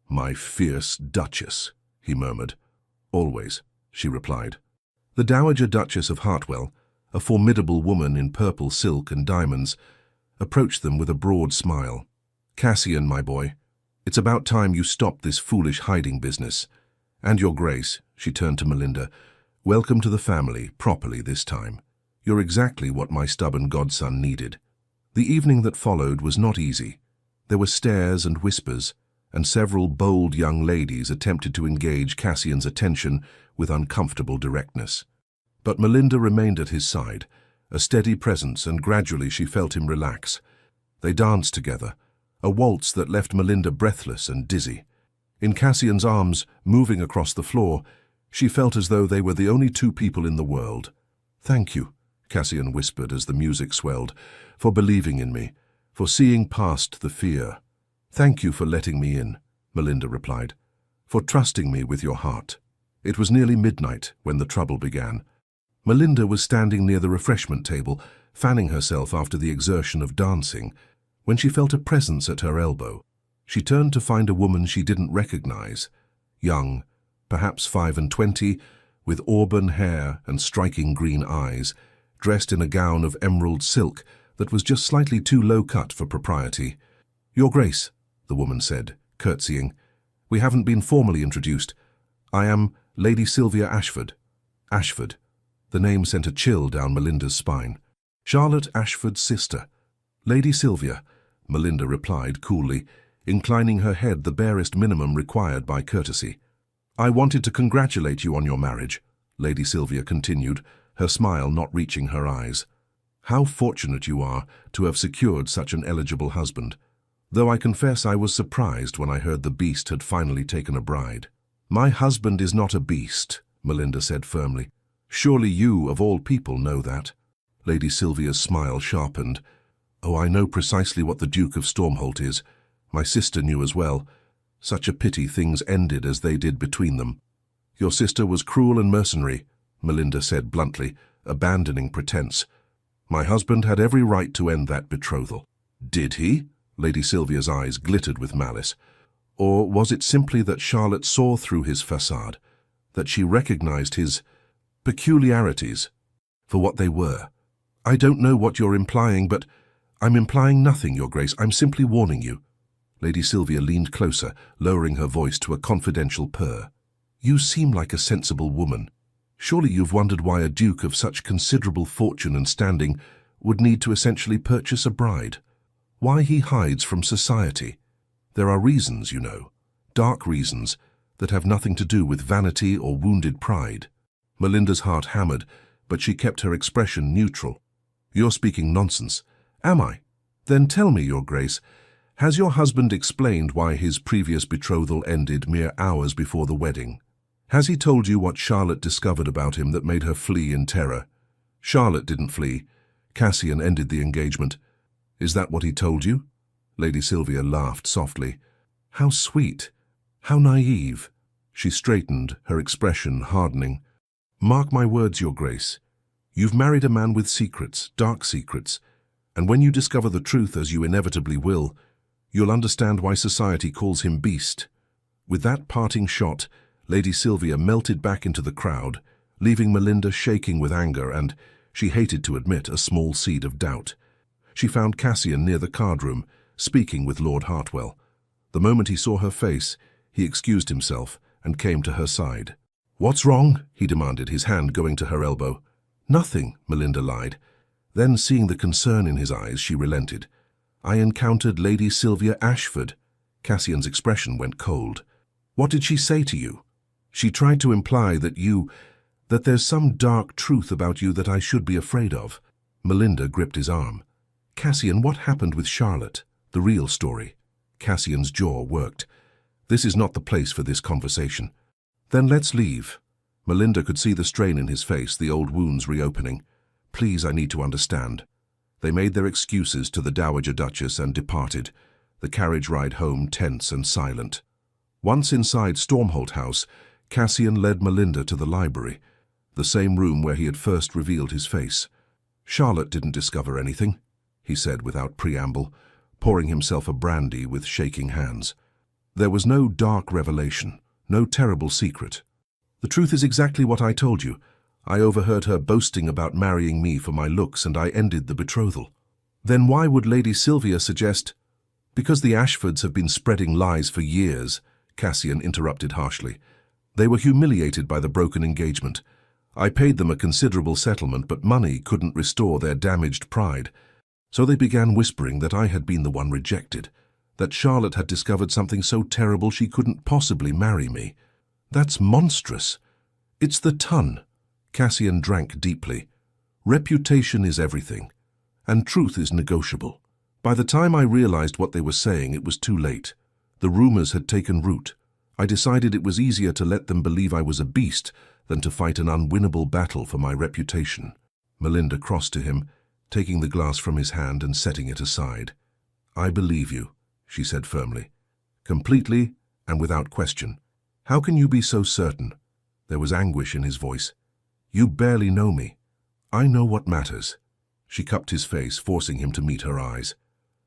"My fierce Duchess," he murmured. "Always," she replied. The Dowager Duchess of Hartwell, a formidable woman in purple silk and diamonds, approached them with a broad smile. "Cassian, my boy, it's about time you stopped this foolish hiding business. And your Grace," she turned to Melinda, "welcome to the family, properly this time. You're exactly what my stubborn godson needed." The evening that followed was not easy. There were stares and whispers, and several bold young ladies attempted to engage Cassian's attention with uncomfortable directness. But Melinda remained at his side, a steady presence, and gradually she felt him relax. They danced together, a waltz that left Melinda breathless and dizzy. In Cassian's arms, moving across the floor, she felt as though they were the only two people in the world. "Thank you," Cassian whispered as the music swelled, "for believing in me, for seeing past the fear." "Thank you for letting me in," Melinda replied, "for trusting me with your heart." It was nearly midnight when the trouble began. Melinda was standing near the refreshment table, fanning herself after the exertion of dancing, when she felt a presence at her elbow. She turned to find a woman she didn't recognize, young, perhaps 25, with auburn hair and striking green eyes, dressed in a gown of emerald silk that was just slightly too low-cut for propriety. "Your Grace," the woman said, curtsying, "we haven't been formally introduced. I am Lady Sylvia Ashford." Ashford. The name sent a chill down Melinda's spine. "Charlotte Ashford's sister." "Lady Sylvia," Melinda replied coolly, inclining her head the barest minimum required by courtesy. "I wanted to congratulate you on your marriage," Lady Sylvia continued, her smile not reaching her eyes. "How fortunate you are to have secured such an eligible husband. Though I confess I was surprised when I heard the beast had finally taken a bride." My husband is not a beast, Melinda said firmly. Surely you, of all people, know that. Lady Sylvia's smile sharpened. Oh, I know precisely what the Duke of Stormholt is. My sister knew as well. Such a pity things ended as they did between them. Your sister was cruel and mercenary, Melinda said bluntly, abandoning pretense. My husband had every right to end that betrothal. Did he? Lady Sylvia's eyes glittered with malice. Or was it simply that Charlotte saw through his facade, that she recognized his peculiarities for what they were? I don't know what you're implying, but I'm implying nothing, Your Grace. I'm simply warning you. Lady Sylvia leaned closer, lowering her voice to a confidential purr. You seem like a sensible woman. Surely you've wondered why a duke of such considerable fortune and standing would need to essentially purchase a bride. Why he hides from society. There are reasons, you know, dark reasons, that have nothing to do with vanity or wounded pride. Melinda's heart hammered, but she kept her expression neutral. You're speaking nonsense. Am I? Then tell me, Your Grace, has your husband explained why his previous betrothal ended mere hours before the wedding? Has he told you what Charlotte discovered about him that made her flee in terror? Charlotte didn't flee. Cassian ended the engagement. Is that what he told you? Lady Sylvia laughed softly. How sweet. How naive. She straightened, her expression hardening. Mark my words, Your Grace. You've married a man with secrets, dark secrets, and when you discover the truth, as you inevitably will, you'll understand why society calls him beast. With that parting shot, Lady Sylvia melted back into the crowd, leaving Melinda shaking with anger and, she hated to admit, a small seed of doubt. She found Cassian near the card room, speaking with Lord Hartwell. The moment he saw her face, he excused himself and came to her side. What's wrong? He demanded, his hand going to her elbow. Nothing, Melinda lied. Then, seeing the concern in his eyes, she relented. I encountered Lady Sylvia Ashford. Cassian's expression went cold. What did she say to you? She tried to imply that there's some dark truth about you that I should be afraid of. Melinda gripped his arm. Cassian, what happened with Charlotte? The real story. Cassian's jaw worked. This is not the place for this conversation. Then let's leave. Melinda could see the strain in his face, the old wounds reopening. Please, I need to understand. They made their excuses to the Dowager Duchess and departed, the carriage ride home tense and silent. Once inside Stormholt House, Cassian led Melinda to the library, the same room where he had first revealed his face. Charlotte didn't discover anything, he said without preamble, pouring himself a brandy with shaking hands. There was no dark revelation, no terrible secret. The truth is exactly what I told you. I overheard her boasting about marrying me for my looks, and I ended the betrothal. Then why would Lady Sylvia suggest— Because the Ashfords have been spreading lies for years, Cassian interrupted harshly. They were humiliated by the broken engagement. I paid them a considerable settlement, but money couldn't restore their damaged pride. So they began whispering that I had been the one rejected, that Charlotte had discovered something so terrible she couldn't possibly marry me. That's monstrous. It's the ton. Cassian drank deeply. Reputation is everything, and truth is negotiable. By the time I realized what they were saying, it was too late. The rumors had taken root. I decided it was easier to let them believe I was a beast than to fight an unwinnable battle for my reputation. Melinda crossed to him, taking the glass from his hand and setting it aside. I believe you, she said firmly. Completely and without question. How can you be so certain? There was anguish in his voice. You barely know me. I know what matters. She cupped his face, forcing him to meet her eyes.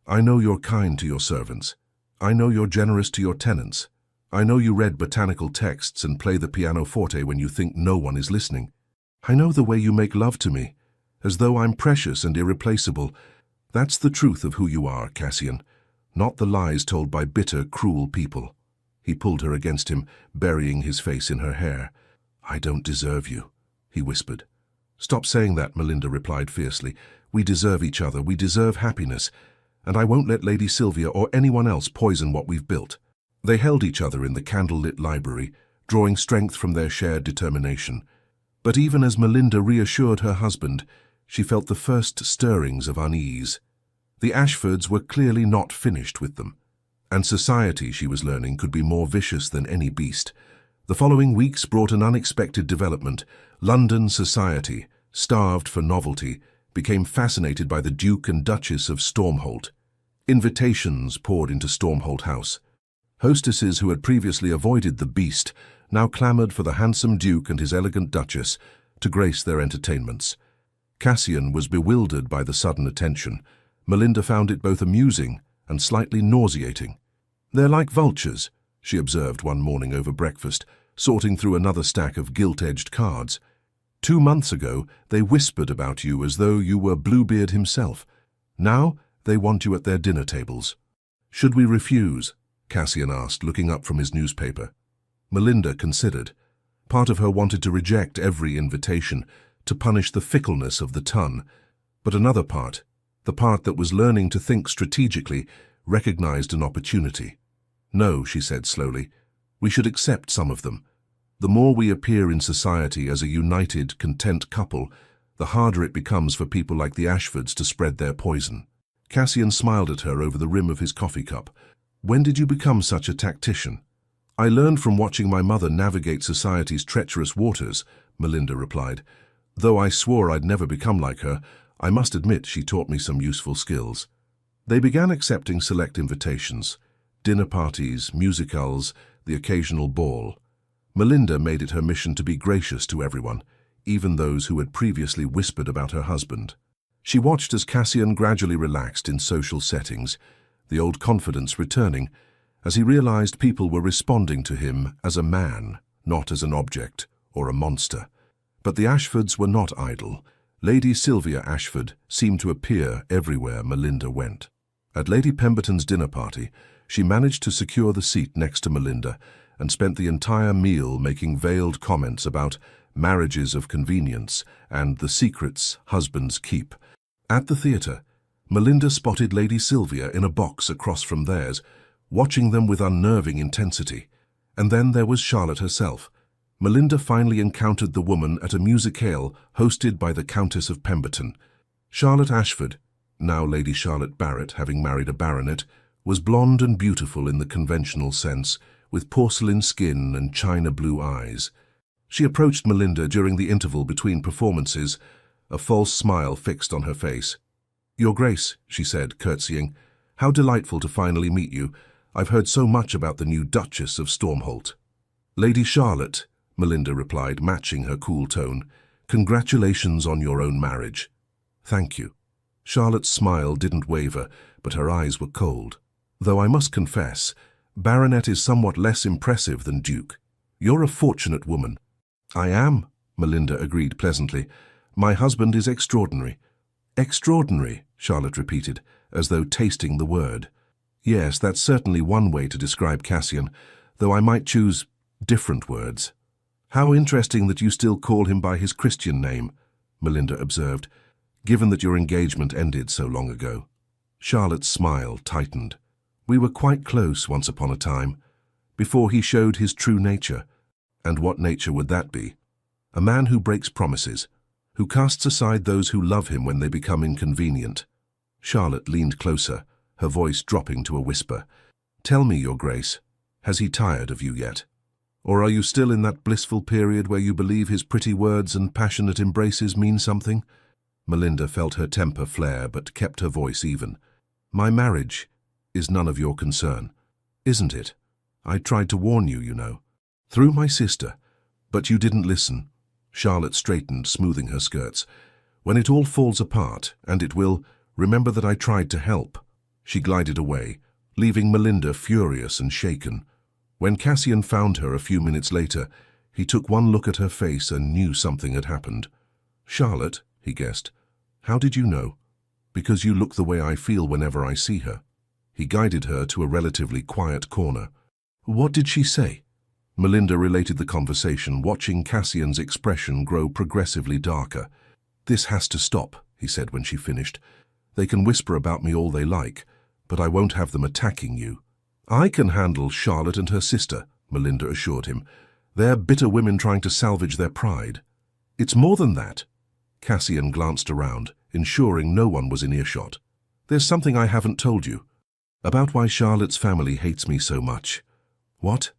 I know you're kind to your servants. I know you're generous to your tenants. I know you read botanical texts and play the pianoforte when you think no one is listening. I know the way you make love to me, as though I'm precious and irreplaceable. That's the truth of who you are, Cassian, not the lies told by bitter, cruel people. He pulled her against him, burying his face in her hair. I don't deserve you, he whispered. Stop saying that, Melinda replied fiercely. We deserve each other, we deserve happiness, and I won't let Lady Sylvia or anyone else poison what we've built. They held each other in the candle-lit library, drawing strength from their shared determination. But even as Melinda reassured her husband, she felt the first stirrings of unease. The Ashfords were clearly not finished with them, and society, she was learning, could be more vicious than any beast. The following weeks brought an unexpected development. London society, starved for novelty, became fascinated by the Duke and Duchess of Stormholt. Invitations poured into Stormholt House. Hostesses who had previously avoided the beast now clamoured for the handsome Duke and his elegant Duchess to grace their entertainments. Cassian was bewildered by the sudden attention. Melinda found it both amusing and slightly nauseating. "They're like vultures," she observed one morning over breakfast, sorting through another stack of gilt-edged cards. "2 months ago, they whispered about you as though you were Bluebeard himself. Now, they want you at their dinner tables." "Should we refuse?" Cassian asked, looking up from his newspaper. Melinda considered. Part of her wanted to reject every invitation, to punish the fickleness of the ton. But another part, the part that was learning to think strategically, recognized an opportunity. "No," she said slowly, "we should accept some of them. The more we appear in society as a united, content couple, the harder it becomes for people like the Ashfords to spread their poison." Cassian smiled at her over the rim of his coffee cup. "When did you become such a tactician?" "I learned from watching my mother navigate society's treacherous waters," Melinda replied. "Though I swore I'd never become like her, I must admit she taught me some useful skills." They began accepting select invitations. Dinner parties, musicals, the occasional ball. Melinda made it her mission to be gracious to everyone, even those who had previously whispered about her husband. She watched as Cassian gradually relaxed in social settings, the old confidence returning, as he realized people were responding to him as a man, not as an object or a monster. But the Ashfords were not idle. Lady Sylvia Ashford seemed to appear everywhere Melinda went. At Lady Pemberton's dinner party, she managed to secure the seat next to Melinda and spent the entire meal making veiled comments about marriages of convenience and the secrets husbands keep. At the theatre, Melinda spotted Lady Sylvia in a box across from theirs, watching them with unnerving intensity. And then there was Charlotte herself. Melinda finally encountered the woman at a musicale hosted by the Countess of Pemberton. Charlotte Ashford, now Lady Charlotte Barrett, having married a baronet, was blonde and beautiful in the conventional sense, with porcelain skin and china blue eyes. She approached Melinda during the interval between performances, a false smile fixed on her face. "Your Grace," she said, curtsying, "how delightful to finally meet you. I've heard so much about the new Duchess of Stormholt." "Lady Charlotte," Melinda replied, matching her cool tone, "congratulations on your own marriage." "Thank you." Charlotte's smile didn't waver, but her eyes were cold. "Though I must confess, Baronet is somewhat less impressive than Duke. You're a fortunate woman." "I am," Melinda agreed pleasantly. "My husband is extraordinary." "Extraordinary," Charlotte repeated, as though tasting the word. "Yes, that's certainly one way to describe Cassian, though I might choose different words." "How interesting that you still call him by his Christian name," Melinda observed, "given that your engagement ended so long ago." Charlotte's smile tightened. "We were quite close once upon a time, before he showed his true nature." "And what nature would that be?" "A man who breaks promises, who casts aside those who love him when they become inconvenient." Charlotte leaned closer, her voice dropping to a whisper. "Tell me, Your Grace, has he tired of you yet? Or are you still in that blissful period where you believe his pretty words and passionate embraces mean something?" Melinda felt her temper flare but kept her voice even. "My marriage is none of your concern, isn't it? I tried to warn you, you know. Through my sister, but you didn't listen." Charlotte straightened, smoothing her skirts. "When it all falls apart, and it will, remember that I tried to help." She glided away, leaving Melinda furious and shaken. When Cassian found her a few minutes later, he took one look at her face and knew something had happened. "Charlotte," he guessed, "how did you know?" "Because you look the way I feel whenever I see her." He guided her to a relatively quiet corner. "What did she say?" Melinda related the conversation, watching Cassian's expression grow progressively darker. "This has to stop," he said when she finished. "They can whisper about me all they like, but I won't have them attacking you." "I can handle Charlotte and her sister," Melinda assured him. "They're bitter women trying to salvage their pride." "It's more than that." Cassian glanced around, ensuring no one was in earshot. "There's something I haven't told you. About why Charlotte's family hates me so much." "What?"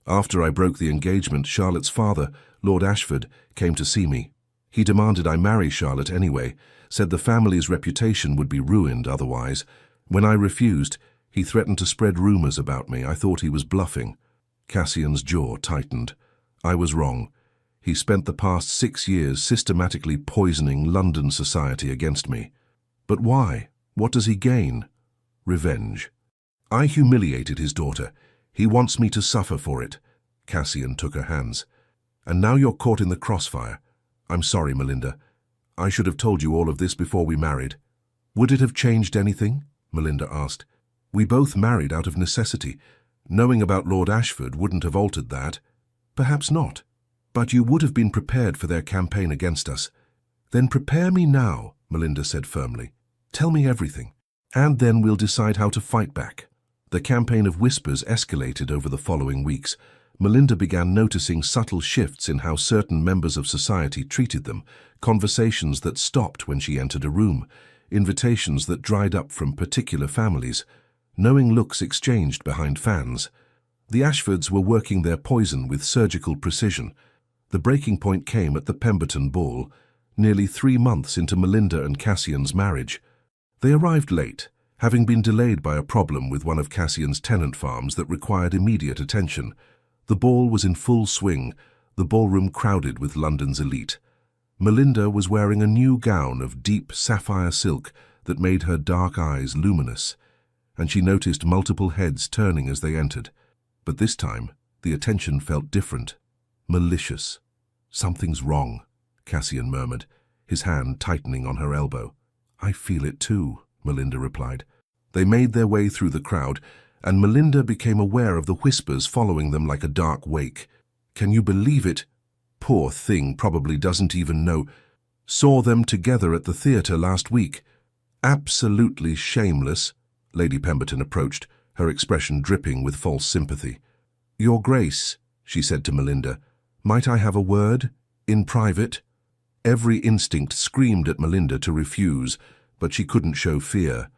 After I broke the engagement, Charlotte's father, Lord Ashford, came to see me. He demanded I marry Charlotte anyway, said the family's reputation would be ruined otherwise. When I refused, he threatened to spread rumors about me. I thought he was bluffing. Cassian's jaw tightened. I was wrong. He spent the past 6 years systematically poisoning London society against me. But why? What does he gain? Revenge. I humiliated his daughter. He wants me to suffer for it. Cassian took her hands. And now you're caught in the crossfire. I'm sorry, Melinda. I should have told you all of this before we married. Would it have changed anything? Melinda asked. We both married out of necessity. Knowing about Lord Ashford wouldn't have altered that. Perhaps not. But you would have been prepared for their campaign against us. Then prepare me now, Melinda said firmly. Tell me everything, and then we'll decide how to fight back. The campaign of whispers escalated over the following weeks. Melinda began noticing subtle shifts in how certain members of society treated them, conversations that stopped when she entered a room, invitations that dried up from particular families, knowing looks exchanged behind fans. The Ashfords were working their poison with surgical precision. The breaking point came at the Pemberton ball, nearly 3 months into Melinda and Cassian's marriage. They arrived late, having been delayed by a problem with one of Cassian's tenant farms that required immediate attention. The ball was in full swing, the ballroom crowded with London's elite. Melinda was wearing a new gown of deep sapphire silk that made her dark eyes luminous, and she noticed multiple heads turning as they entered. But this time, the attention felt different, malicious. Something's wrong, Cassian murmured, his hand tightening on her elbow. I feel it too, Melinda replied. They made their way through the crowd, and Melinda became aware of the whispers following them like a dark wake. Can you believe it? Poor thing probably doesn't even know. Saw them together at the theatre last week. Absolutely shameless. Lady Pemberton approached, her expression dripping with false sympathy. Your Grace, she said to Melinda, might I have a word? In private? Every instinct screamed at Melinda to refuse, but she couldn't show fear.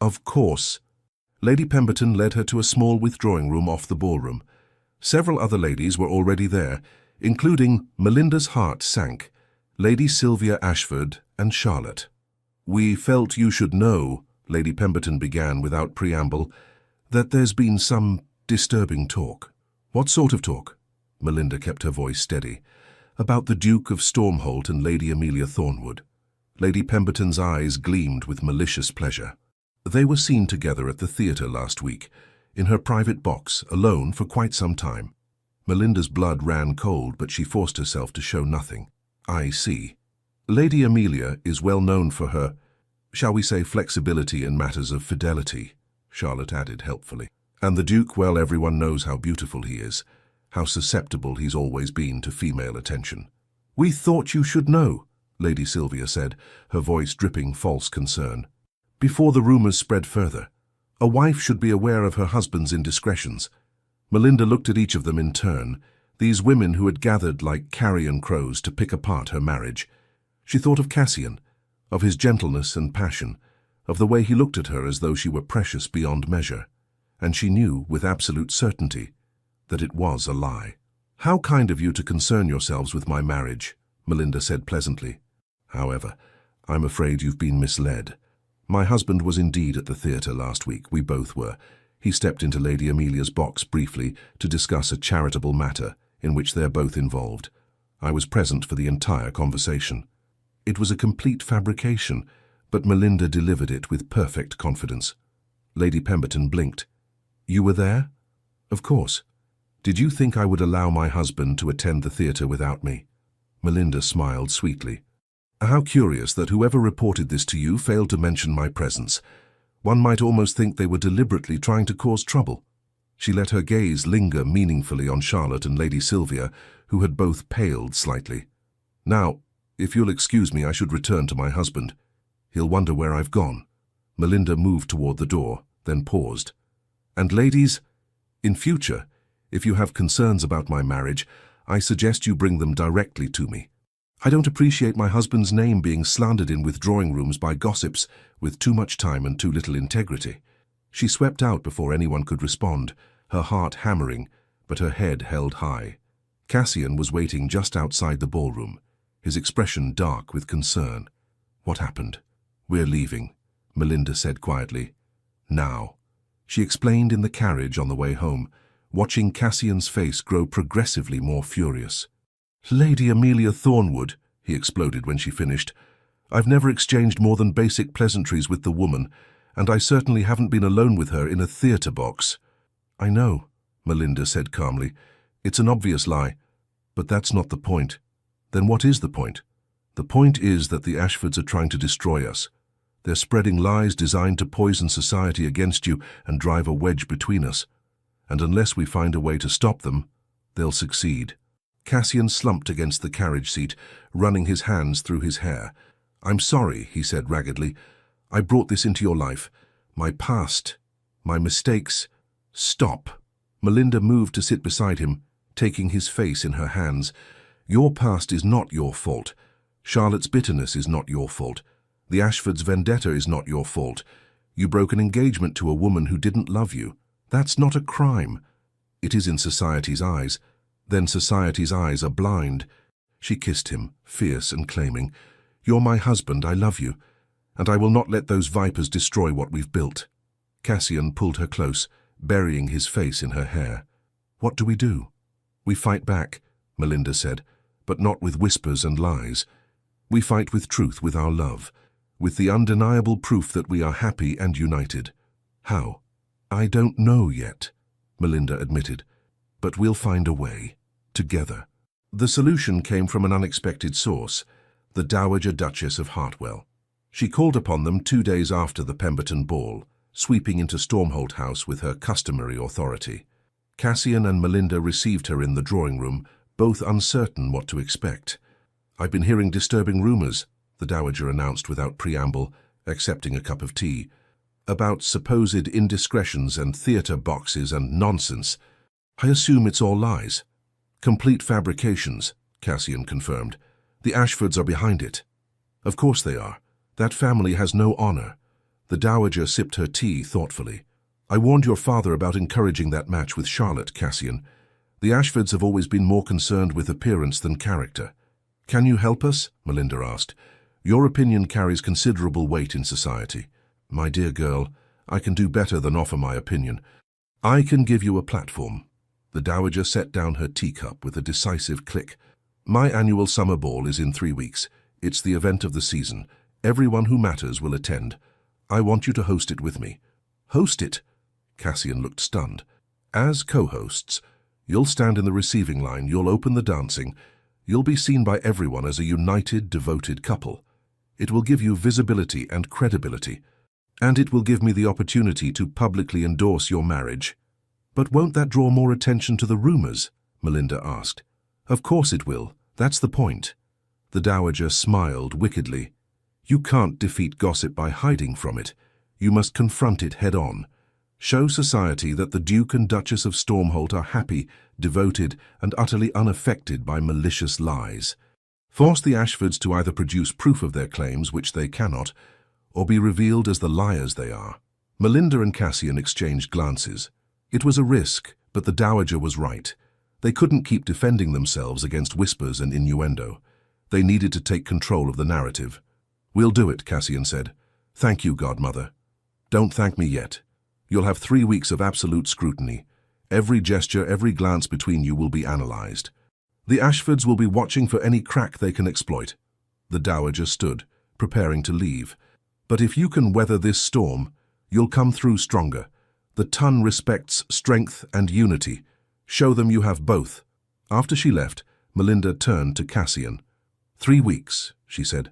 Of course. Lady Pemberton led her to a small withdrawing room off the ballroom. Several other ladies were already there, including, Melinda's heart sank, Lady Sylvia Ashford and Charlotte. We felt you should know, Lady Pemberton began without preamble, that there's been some disturbing talk. What sort of talk? Melinda kept her voice steady. About the Duke of Stormholt and Lady Amelia Thornwood. Lady Pemberton's eyes gleamed with malicious pleasure. They were seen together at the theatre last week, in her private box, alone for quite some time. Melinda's blood ran cold, but she forced herself to show nothing. I see. Lady Amelia is well known for her, shall we say, flexibility in matters of fidelity, Charlotte added helpfully. And the Duke, well, everyone knows how beautiful he is, how susceptible he's always been to female attention. We thought you should know, Lady Sylvia said, her voice dripping false concern. Before the rumours spread further, a wife should be aware of her husband's indiscretions. Melinda looked at each of them in turn, these women who had gathered like carrion crows to pick apart her marriage. She thought of Cassian, of his gentleness and passion, of the way he looked at her as though she were precious beyond measure, and she knew with absolute certainty that it was a lie. How kind of you to concern yourselves with my marriage, Melinda said pleasantly. However, I'm afraid you've been misled. My husband was indeed at the theatre last week. We both were. He stepped into Lady Amelia's box briefly to discuss a charitable matter in which they're both involved. I was present for the entire conversation. It was a complete fabrication, but Melinda delivered it with perfect confidence. Lady Pemberton blinked. You were there? Of course. Did you think I would allow my husband to attend the theatre without me? Melinda smiled sweetly. How curious that whoever reported this to you failed to mention my presence. One might almost think they were deliberately trying to cause trouble. She let her gaze linger meaningfully on Charlotte and Lady Sylvia, who had both paled slightly. Now, if you'll excuse me, I should return to my husband. He'll wonder where I've gone. Melinda moved toward the door, then paused. And ladies, in future, if you have concerns about my marriage, I suggest you bring them directly to me. I don't appreciate my husband's name being slandered in withdrawing rooms by gossips with too much time and too little integrity. She swept out before anyone could respond, her heart hammering, but her head held high. Cassian was waiting just outside the ballroom, his expression dark with concern. "What happened?" "We're leaving," Melinda said quietly. "Now." She explained in the carriage on the way home, watching Cassian's face grow progressively more furious. "Lady Amelia Thornwood," he exploded when she finished. "I've never exchanged more than basic pleasantries with the woman, and I certainly haven't been alone with her in a theatre box." "I know," Melinda said calmly. "It's an obvious lie, but that's not the point." "Then what is the point?" "The point is that the Ashfords are trying to destroy us. They're spreading lies designed to poison society against you and drive a wedge between us. And unless we find a way to stop them, they'll succeed." Cassian slumped against the carriage seat, running his hands through his hair. "I'm sorry," he said raggedly. "I brought this into your life. My past, my mistakes." "Stop." Melinda moved to sit beside him, taking his face in her hands. "Your past is not your fault. Charlotte's bitterness is not your fault. The Ashfords' vendetta is not your fault. You broke an engagement to a woman who didn't love you. That's not a crime. It is in society's eyes. Then society's eyes are blind." She kissed him, fierce and claiming. "You're my husband, I love you, and I will not let those vipers destroy what we've built." Cassian pulled her close, burying his face in her hair. "What do we do?" "We fight back," Melinda said, "but not with whispers and lies. We fight with truth, with our love, with the undeniable proof that we are happy and united." "How?" "I don't know yet," Melinda admitted, "but we'll find a way, together." The solution came from an unexpected source, the Dowager Duchess of Hartwell. She called upon them 2 days after the Pemberton ball, sweeping into Stormholt House with her customary authority. Cassian and Melinda received her in the drawing room, both uncertain what to expect. "I've been hearing disturbing rumors," the Dowager announced without preamble, accepting a cup of tea, "about supposed indiscretions and theatre boxes and nonsense. I assume it's all lies." "Complete fabrications," Cassian confirmed. "The Ashfords are behind it." "Of course they are. That family has no honor." The Dowager sipped her tea thoughtfully. "I warned your father about encouraging that match with Charlotte, Cassian. The Ashfords have always been more concerned with appearance than character." "Can you help us?" Melinda asked. "Your opinion carries considerable weight in society." "My dear girl, I can do better than offer my opinion. I can give you a platform." The Dowager set down her teacup with a decisive click. "My annual summer ball is in 3 weeks. It's the event of the season. Everyone who matters will attend. I want you to host it with me." "Host it?" Cassian looked stunned. "As co-hosts, you'll stand in the receiving line, you'll open the dancing. You'll be seen by everyone as a united, devoted couple. It will give you visibility and credibility, and it will give me the opportunity to publicly endorse your marriage." "But won't that draw more attention to the rumors?" Melinda asked. "Of course it will. That's the point." The Dowager smiled wickedly. "You can't defeat gossip by hiding from it. You must confront it head-on. Show society that the Duke and Duchess of Stormholt are happy, devoted, and utterly unaffected by malicious lies. Force the Ashfords to either produce proof of their claims, which they cannot, or be revealed as the liars they are." Melinda and Cassian exchanged glances. It was a risk, but the Dowager was right. They couldn't keep defending themselves against whispers and innuendo. They needed to take control of the narrative. "We'll do it," Cassian said. "Thank you, Godmother." "Don't thank me yet. You'll have 3 weeks of absolute scrutiny. Every gesture, every glance between you will be analyzed. The Ashfords will be watching for any crack they can exploit." The Dowager stood, preparing to leave. "But if you can weather this storm, you'll come through stronger. The ton respects strength and unity. Show them you have both." After she left, Melinda turned to Cassian. 3 weeks, she said.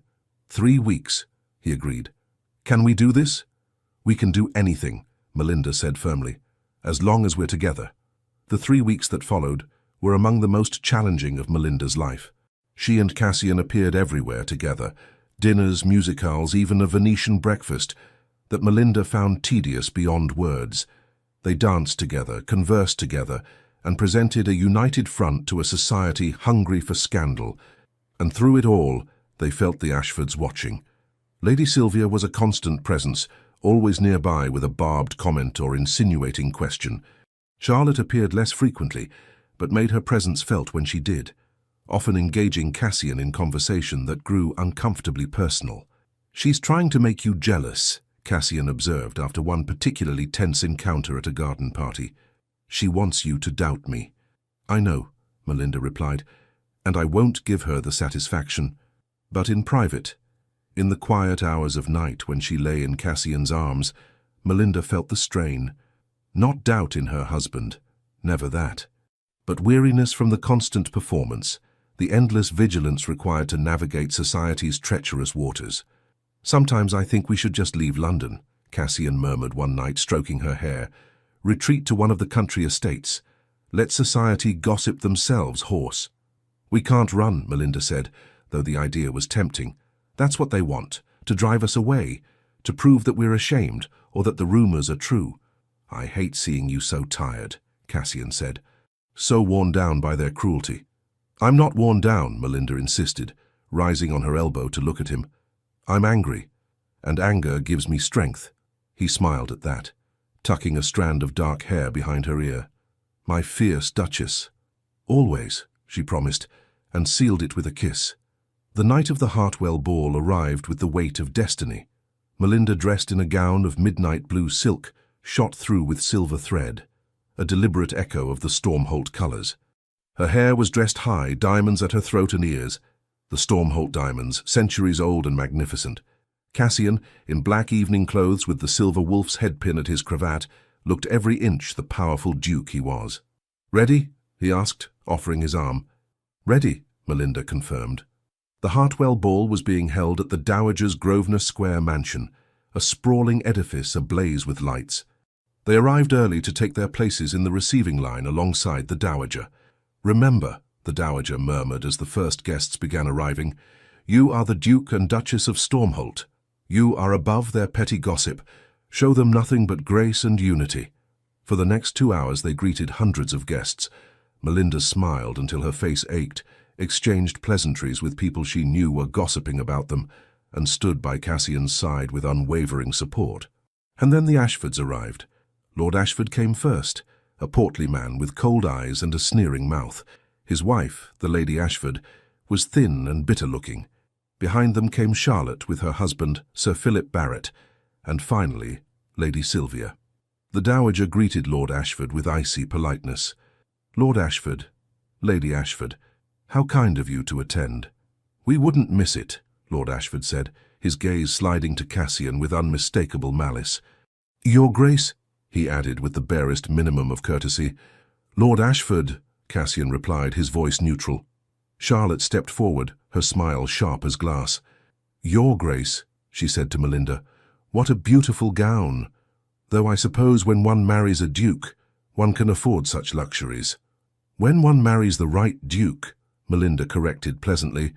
3 weeks, he agreed. "Can we do this?" "We can do anything," Melinda said firmly, "as long as we're together." The 3 weeks that followed were among the most challenging of Melinda's life. She and Cassian appeared everywhere together, dinners, musicales, even a Venetian breakfast that Melinda found tedious beyond words. They danced together, conversed together, and presented a united front to a society hungry for scandal. And through it all, they felt the Ashfords watching. Lady Sylvia was a constant presence, always nearby with a barbed comment or insinuating question. Charlotte appeared less frequently, but made her presence felt when she did, often engaging Cassian in conversation that grew uncomfortably personal. "She's trying to make you jealous," Cassian observed after one particularly tense encounter at a garden party. "She wants you to doubt me." "I know," Melinda replied, "and I won't give her the satisfaction." But in private, in the quiet hours of night when she lay in Cassian's arms, Melinda felt the strain. Not doubt in her husband, never that, but weariness from the constant performance, the endless vigilance required to navigate society's treacherous waters. "Sometimes I think we should just leave London," Cassian murmured one night, stroking her hair. "Retreat to one of the country estates. Let society gossip themselves hoarse." "We can't run," Melinda said, though the idea was tempting. "That's what they want, to drive us away, to prove that we're ashamed or that the rumors are true." "I hate seeing you so tired," Cassian said, "so worn down by their cruelty." "I'm not worn down," Melinda insisted, rising on her elbow to look at him. "I'm angry, and anger gives me strength." He smiled at that, tucking a strand of dark hair behind her ear. "My fierce Duchess." "Always," she promised, and sealed it with a kiss. The night of the Hartwell ball arrived with the weight of destiny. Melinda dressed in a gown of midnight blue silk, shot through with silver thread, a deliberate echo of the Stormholt colors. Her hair was dressed high, diamonds at her throat and ears, the Stormholt diamonds, centuries old and magnificent. Cassian, in black evening clothes with the silver wolf's headpin at his cravat, looked every inch the powerful duke he was. "Ready?" he asked, offering his arm. "Ready," Melinda confirmed. The Hartwell ball was being held at the Dowager's Grosvenor Square mansion, a sprawling edifice ablaze with lights. They arrived early to take their places in the receiving line alongside the Dowager. "Remember," the Dowager murmured as the first guests began arriving, "you are the Duke and Duchess of Stormholt. You are above their petty gossip. Show them nothing but grace and unity." For the next 2 hours they greeted hundreds of guests. Melinda smiled until her face ached, exchanged pleasantries with people she knew were gossiping about them, and stood by Cassian's side with unwavering support. And then the Ashfords arrived. Lord Ashford came first, a portly man with cold eyes and a sneering mouth. His wife, the Lady Ashford, was thin and bitter-looking. Behind them came Charlotte with her husband, Sir Philip Barrett, and finally, Lady Sylvia. The Dowager greeted Lord Ashford with icy politeness. "Lord Ashford, Lady Ashford, how kind of you to attend." "We wouldn't miss it," Lord Ashford said, his gaze sliding to Cassian with unmistakable malice. "Your Grace," he added with the barest minimum of courtesy. "Lord Ashford," Cassian replied, his voice neutral. Charlotte stepped forward, her smile sharp as glass. "Your Grace," she said to Melinda, "what a beautiful gown. Though I suppose when one marries a duke, one can afford such luxuries." "When one marries the right duke," Melinda corrected pleasantly,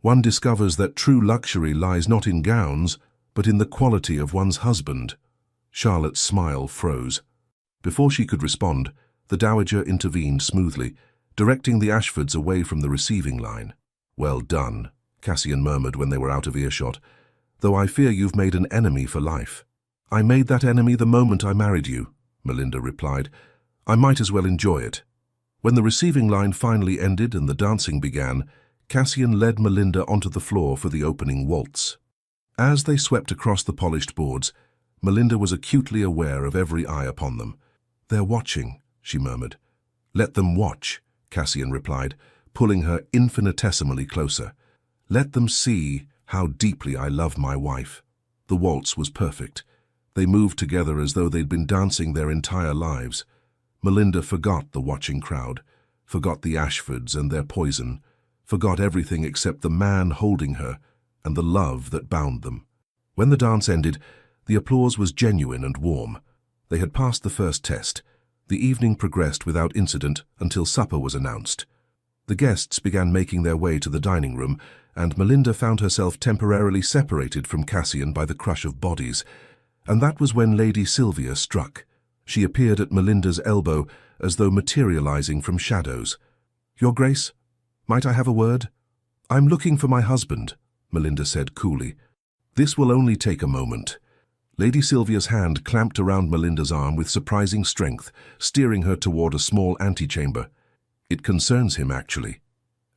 "one discovers that true luxury lies not in gowns, but in the quality of one's husband." Charlotte's smile froze. Before she could respond, the Dowager intervened smoothly, directing the Ashfords away from the receiving line. "Well done," Cassian murmured when they were out of earshot, "though I fear you've made an enemy for life." "I made that enemy the moment I married you," Melinda replied. "I might as well enjoy it." When the receiving line finally ended and the dancing began, Cassian led Melinda onto the floor for the opening waltz. As they swept across the polished boards, Melinda was acutely aware of every eye upon them. "They're watching," she murmured. "Let them watch," Cassian replied, pulling her infinitesimally closer. "Let them see how deeply I love my wife." The waltz was perfect. They moved together as though they'd been dancing their entire lives. Melinda forgot the watching crowd, forgot the Ashfords and their poison, forgot everything except the man holding her and the love that bound them. When the dance ended, the applause was genuine and warm. They had passed the first test. The evening progressed without incident until supper was announced. The guests began making their way to the dining room, and Melinda found herself temporarily separated from Cassian by the crush of bodies. And that was when Lady Sylvia struck. She appeared at Melinda's elbow as though materializing from shadows. "Your Grace, might I have a word?" "I'm looking for my husband," Melinda said coolly. "This will only take a moment." Lady Sylvia's hand clamped around Melinda's arm with surprising strength, steering her toward a small antechamber. It concerns him, actually.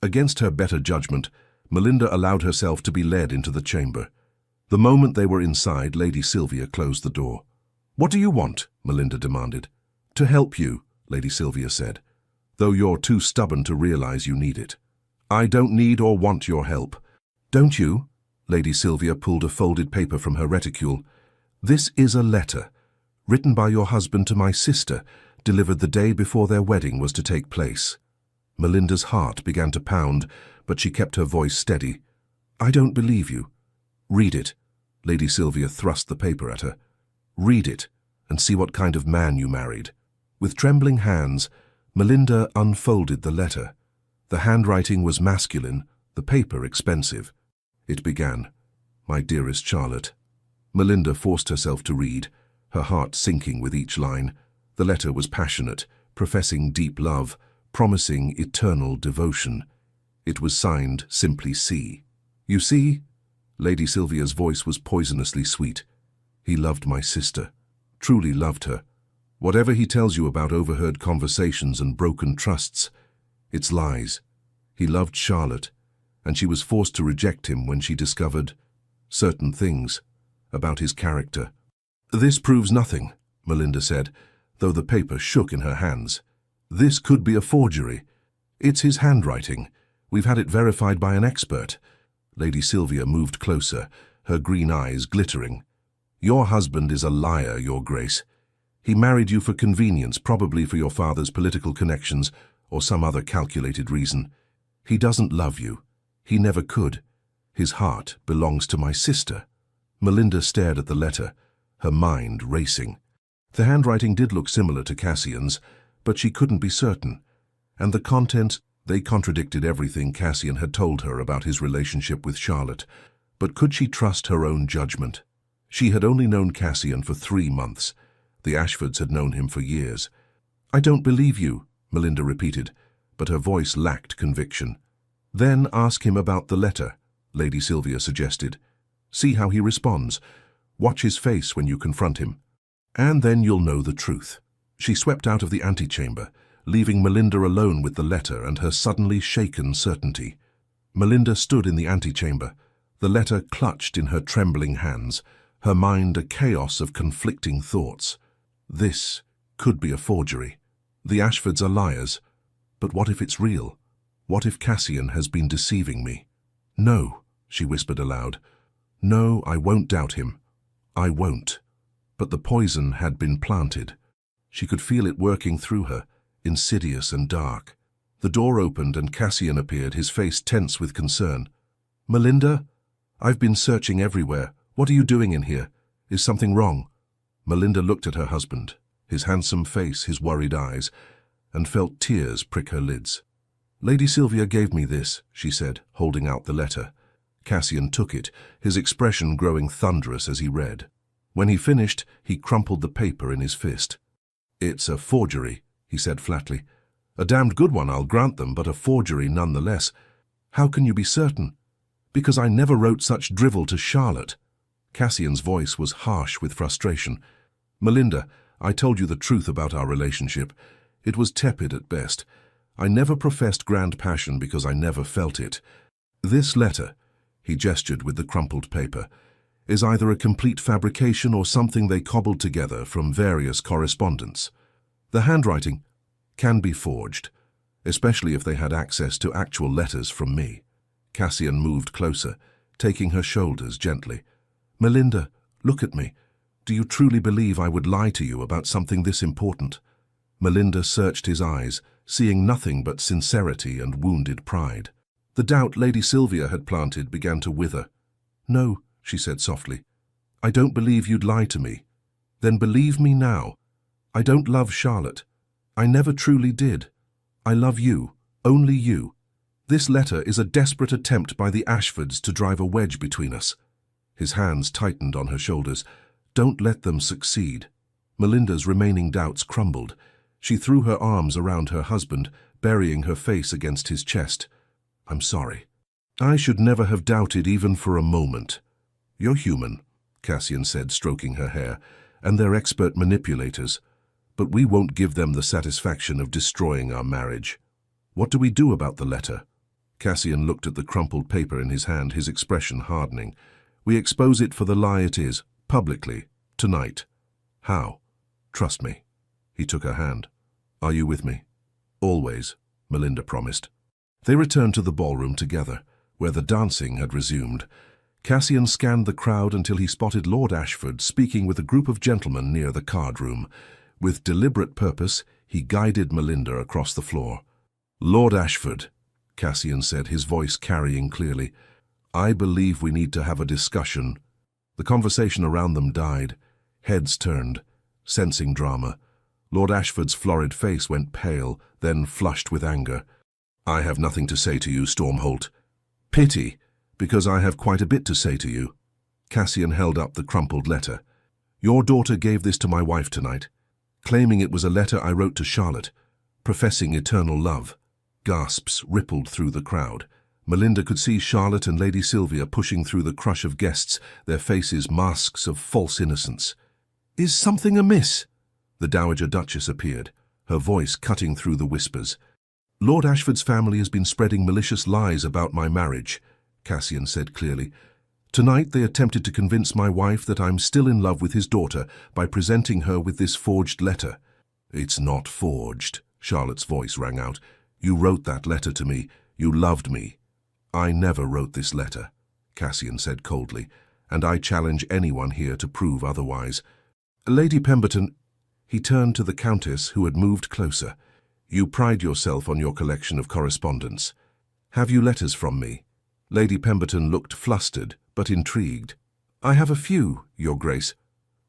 Against her better judgment, Melinda allowed herself to be led into the chamber. The moment they were inside, Lady Sylvia closed the door. "What do you want?" Melinda demanded. "To help you," Lady Sylvia said, "though you're too stubborn to realize you need it." "I don't need or want your help." "Don't you?" Lady Sylvia pulled a folded paper from her reticule. "This is a letter, written by your husband to my sister, delivered the day before their wedding was to take place." Melinda's heart began to pound, but she kept her voice steady. "I don't believe you." "Read it." Lady Sylvia thrust the paper at her. "Read it, and see what kind of man you married." With trembling hands, Melinda unfolded the letter. The handwriting was masculine, the paper expensive. It began, "My dearest Charlotte." Melinda forced herself to read, her heart sinking with each line. The letter was passionate, professing deep love, promising eternal devotion. It was signed simply C. "You see?" Lady Sylvia's voice was poisonously sweet. "He loved my sister, truly loved her. Whatever he tells you about overheard conversations and broken trusts, it's lies. He loved Charlotte, and she was forced to reject him when she discovered certain things about his character." "This proves nothing," Melinda said, though the paper shook in her hands. "This could be a forgery. It's his handwriting. We've had it verified by an expert." Lady Sylvia moved closer, her green eyes glittering. "Your husband is a liar, Your Grace. He married you for convenience, probably for your father's political connections or some other calculated reason. He doesn't love you. He never could. His heart belongs to my sister." Melinda stared at the letter, her mind racing. The handwriting did look similar to Cassian's, but she couldn't be certain. And the contents, they contradicted everything Cassian had told her about his relationship with Charlotte. But could she trust her own judgment? She had only known Cassian for 3 months. The Ashfords had known him for years. "I don't believe you," Melinda repeated, but her voice lacked conviction. "Then ask him about the letter," Lady Sylvia suggested. "See how he responds. Watch his face when you confront him. And then you'll know the truth." She swept out of the antechamber, leaving Melinda alone with the letter and her suddenly shaken certainty. Melinda stood in the antechamber, the letter clutched in her trembling hands, her mind a chaos of conflicting thoughts. This could be a forgery. The Ashfords are liars. But what if it's real? What if Cassian has been deceiving me? "No," she whispered aloud. "No, I won't doubt him. I won't." But the poison had been planted. She could feel it working through her, insidious and dark. The door opened and Cassian appeared, his face tense with concern. "Melinda? I've been searching everywhere. What are you doing in here? Is something wrong?" Melinda looked at her husband, his handsome face, his worried eyes, and felt tears prick her lids. "Lady Sylvia gave me this," she said, holding out the letter. Cassian took it, his expression growing thunderous as he read. When he finished, he crumpled the paper in his fist. "It's a forgery," he said flatly. "A damned good one, I'll grant them, but a forgery nonetheless. How can you be certain?" "Because I never wrote such drivel to Charlotte." Cassian's voice was harsh with frustration. "Melinda, I told you the truth about our relationship. It was tepid at best. I never professed grand passion because I never felt it. This letter," he gestured with the crumpled paper, "is either a complete fabrication or something they cobbled together from various correspondence. The handwriting can be forged, especially if they had access to actual letters from me." Cassian moved closer, taking her shoulders gently. "Melinda, look at me. Do you truly believe I would lie to you about something this important?" Melinda searched his eyes, seeing nothing but sincerity and wounded pride. The doubt Lady Sylvia had planted began to wither. "No," she said softly. "I don't believe you'd lie to me." "Then believe me now. I don't love Charlotte. I never truly did. I love you, only you. This letter is a desperate attempt by the Ashfords to drive a wedge between us." His hands tightened on her shoulders. "Don't let them succeed." Melinda's remaining doubts crumbled. She threw her arms around her husband, burying her face against his chest. "I'm sorry. I should never have doubted even for a moment. You're human. Cassian said, stroking her hair, "and they're expert manipulators. But we won't give them the satisfaction of destroying our marriage. What do we do about the letter?" Cassian looked at the crumpled paper in his hand, his expression hardening. "We expose it for the lie it is, publicly, tonight." "How?" "Trust me." He took her hand. "Are you with me?" "Always," Melinda promised. They returned to the ballroom together, where the dancing had resumed. Cassian scanned the crowd until he spotted Lord Ashford speaking with a group of gentlemen near the card room. With deliberate purpose, he guided Melinda across the floor. "Lord Ashford," Cassian said, his voice carrying clearly, "I believe we need to have a discussion." The conversation around them died. Heads turned, sensing drama. Lord Ashford's florid face went pale, then flushed with anger. "I have nothing to say to you, Stormholt." "Pity, because I have quite a bit to say to you." Cassian held up the crumpled letter. "Your daughter gave this to my wife tonight, claiming it was a letter I wrote to Charlotte, professing eternal love." Gasps rippled through the crowd. Melinda could see Charlotte and Lady Sylvia pushing through the crush of guests, their faces masks of false innocence. "Is something amiss?" The Dowager Duchess appeared, her voice cutting through the whispers. "Lord Ashford's family has been spreading malicious lies about my marriage," Cassian said clearly. "Tonight they attempted to convince my wife that I'm still in love with his daughter by presenting her with this forged letter." "It's not forged," Charlotte's voice rang out. "You wrote that letter to me. You loved me." "I never wrote this letter," Cassian said coldly, "and I challenge anyone here to prove otherwise." "Lady Pemberton," he turned to the Countess, who had moved closer. "You pride yourself on your collection of correspondence. Have you letters from me?" Lady Pemberton looked flustered, but intrigued. "I have a few, Your Grace,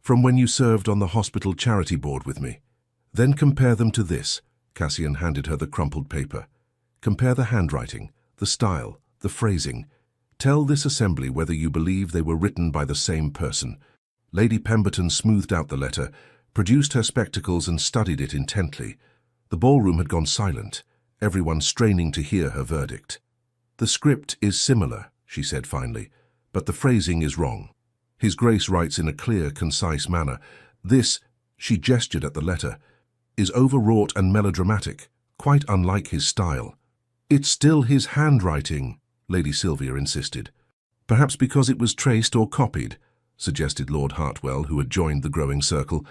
from when you served on the hospital charity board with me." "Then compare them to this." Cassian handed her the crumpled paper. "Compare the handwriting, the style, the phrasing. Tell this assembly whether you believe they were written by the same person." Lady Pemberton smoothed out the letter, produced her spectacles and studied it intently. The ballroom had gone silent, everyone straining to hear her verdict. "The script is similar," she said finally, "but the phrasing is wrong. His Grace writes in a clear, concise manner. This," she gestured at the letter, "is overwrought and melodramatic, quite unlike his style." "It's still his handwriting," Lady Sylvia insisted. "Perhaps because it was traced or copied," suggested Lord Hartwell, who had joined the growing circle.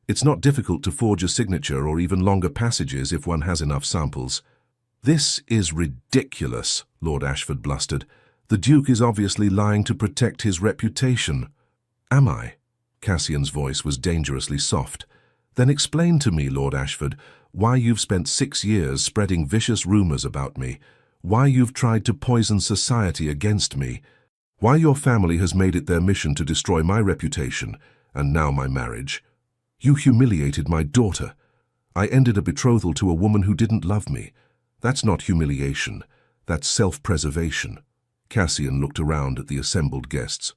"It's not difficult to forge a signature or even longer passages if one has enough samples." "This is ridiculous," Lord Ashford blustered. "The Duke is obviously lying to protect his reputation." "Am I?" Cassian's voice was dangerously soft. "Then explain to me, Lord Ashford, why you've spent 6 years spreading vicious rumors about me, why you've tried to poison society against me, why your family has made it their mission to destroy my reputation, and now my marriage. You humiliated my daughter. I ended a betrothal to a woman who didn't love me. That's not humiliation, that's self-preservation." Cassian looked around at the assembled guests.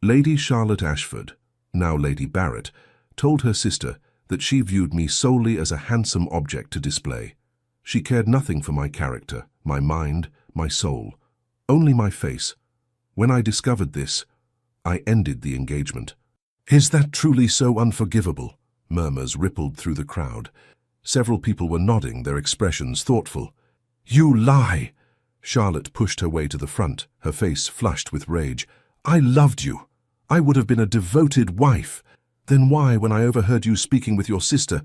Lady Charlotte Ashford, now Lady Barrett, told her sister that she viewed me solely as a handsome object to display. She cared nothing for my character, my mind, my soul, only my face. When I discovered this, I ended the engagement. "Is that truly so unforgivable?" Murmurs rippled through the crowd. Several people were nodding, their expressions thoughtful. "You lie!" Charlotte pushed her way to the front, her face flushed with rage. "I loved you. I would have been a devoted wife. Then why, when I overheard you speaking with your sister,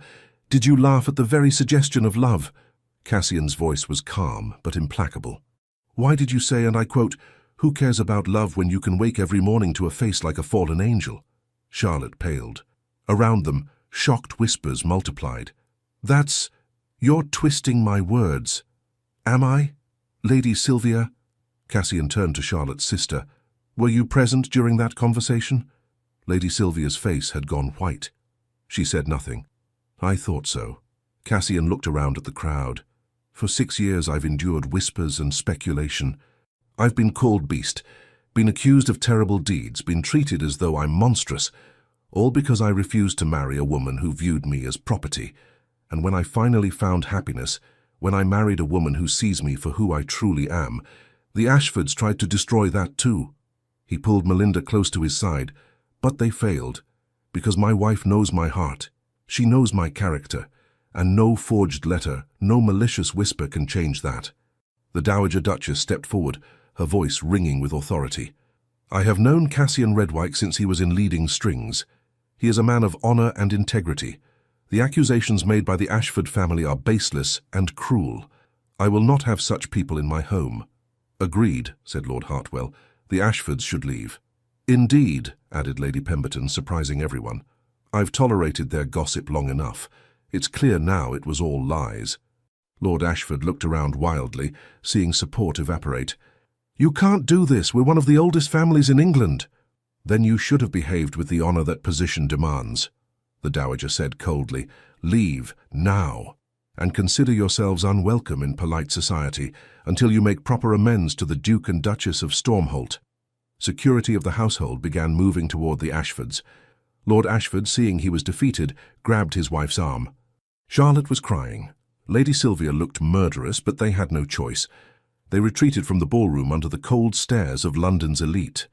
did you laugh at the very suggestion of love?" Cassian's voice was calm but implacable. "Why did you say, and I quote, 'Who cares about love when you can wake every morning to a face like a fallen angel?'" Charlotte paled. Around them, shocked whispers multiplied. "You're twisting my words." "Am I? Lady Sylvia?" Cassian turned to Charlotte's sister. "Were you present during that conversation?" Lady Sylvia's face had gone white. She said nothing. "I thought so." Cassian looked around at the crowd. "For 6 years I've endured whispers and speculation. I've been called beast, been accused of terrible deeds, been treated as though I'm monstrous, all because I refused to marry a woman who viewed me as property. And when I finally found happiness, when I married a woman who sees me for who I truly am, the Ashfords tried to destroy that too." He pulled Melinda close to his side. But they failed, because my wife knows my heart. She knows my character, and no forged letter, no malicious whisper can change that. The Dowager Duchess stepped forward, her voice ringing with authority. I have known Cassian Redwyke since he was in leading strings. He is a man of honor and integrity. The accusations made by the Ashford family are baseless and cruel. I will not have such people in my home. Agreed, said Lord Hartwell. The Ashfords should leave. Indeed, added Lady Pemberton, surprising everyone. I've tolerated their gossip long enough. It's clear now it was all lies. Lord Ashford looked around wildly, seeing support evaporate. You can't do this. We're one of the oldest families in England. Then you should have behaved with the honor that position demands, the Dowager said coldly. Leave, now, and consider yourselves unwelcome in polite society until you make proper amends to the Duke and Duchess of Stormholt. Security of the household began moving toward the Ashfords. Lord Ashford, seeing he was defeated, grabbed his wife's arm. Charlotte was crying. Lady Sylvia looked murderous, but they had no choice. They retreated from the ballroom under the cold stares of London's elite.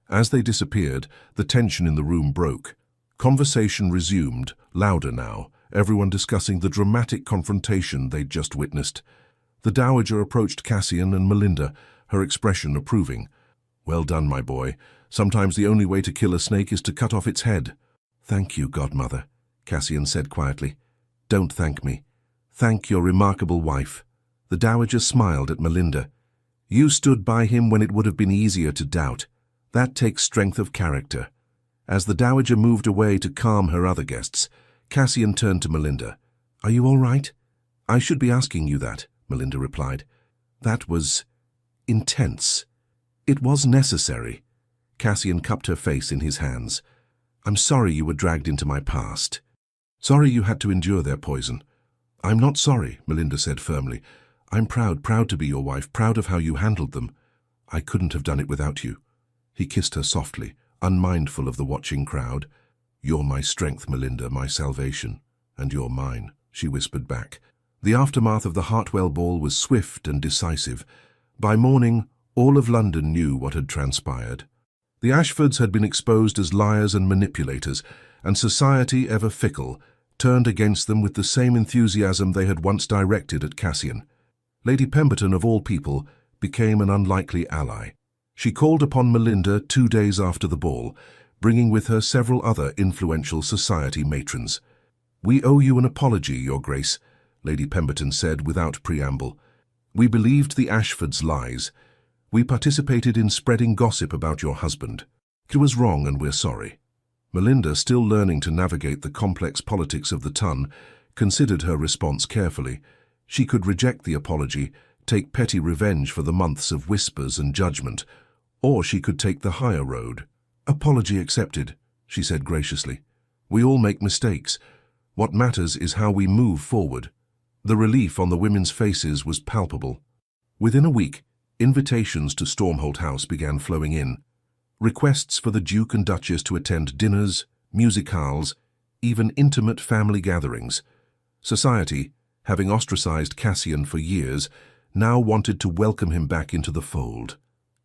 As they disappeared, the tension in the room broke. Conversation resumed, louder now, everyone discussing the dramatic confrontation they'd just witnessed. The Dowager approached Cassian and Melinda, her expression approving. Well done, my boy. Sometimes the only way to kill a snake is to cut off its head. Thank you, godmother, Cassian said quietly. Don't thank me. Thank your remarkable wife. The Dowager smiled at Melinda. You stood by him when it would have been easier to doubt. That takes strength of character. As the Dowager moved away to calm her other guests, Cassian turned to Melinda. Are you all right? I should be asking you that, Melinda replied. That was intense. It was necessary. Cassian cupped her face in his hands. I'm sorry you were dragged into my past. Sorry you had to endure their poison. I'm not sorry, Melinda said firmly. I'm proud to be your wife, proud of how you handled them. I couldn't have done it without you. He kissed her softly, unmindful of the watching crowd. You're my strength, Melinda, my salvation. And you're mine, she whispered back. The aftermath of the Hartwell ball was swift and decisive. By morning, all of London knew what had transpired. The Ashfords had been exposed as liars and manipulators, and society, ever fickle, turned against them with the same enthusiasm they had once directed at Cassian. Lady Pemberton, of all people, became an unlikely ally. She called upon Melinda 2 days after the ball, bringing with her several other influential society matrons. We owe you an apology, Your Grace, Lady Pemberton said without preamble. We believed the Ashfords' lies. We participated in spreading gossip about your husband. It was wrong and we're sorry. Melinda, still learning to navigate the complex politics of the ton, considered her response carefully. She could reject the apology, take petty revenge for the months of whispers and judgment, or she could take the higher road. Apology accepted, she said graciously. We all make mistakes. What matters is how we move forward. The relief on the women's faces was palpable. Within a week, invitations to Stormholt House began flowing in. Requests for the Duke and Duchess to attend dinners, musicales, even intimate family gatherings. Society, having ostracized Cassian for years, now wanted to welcome him back into the fold.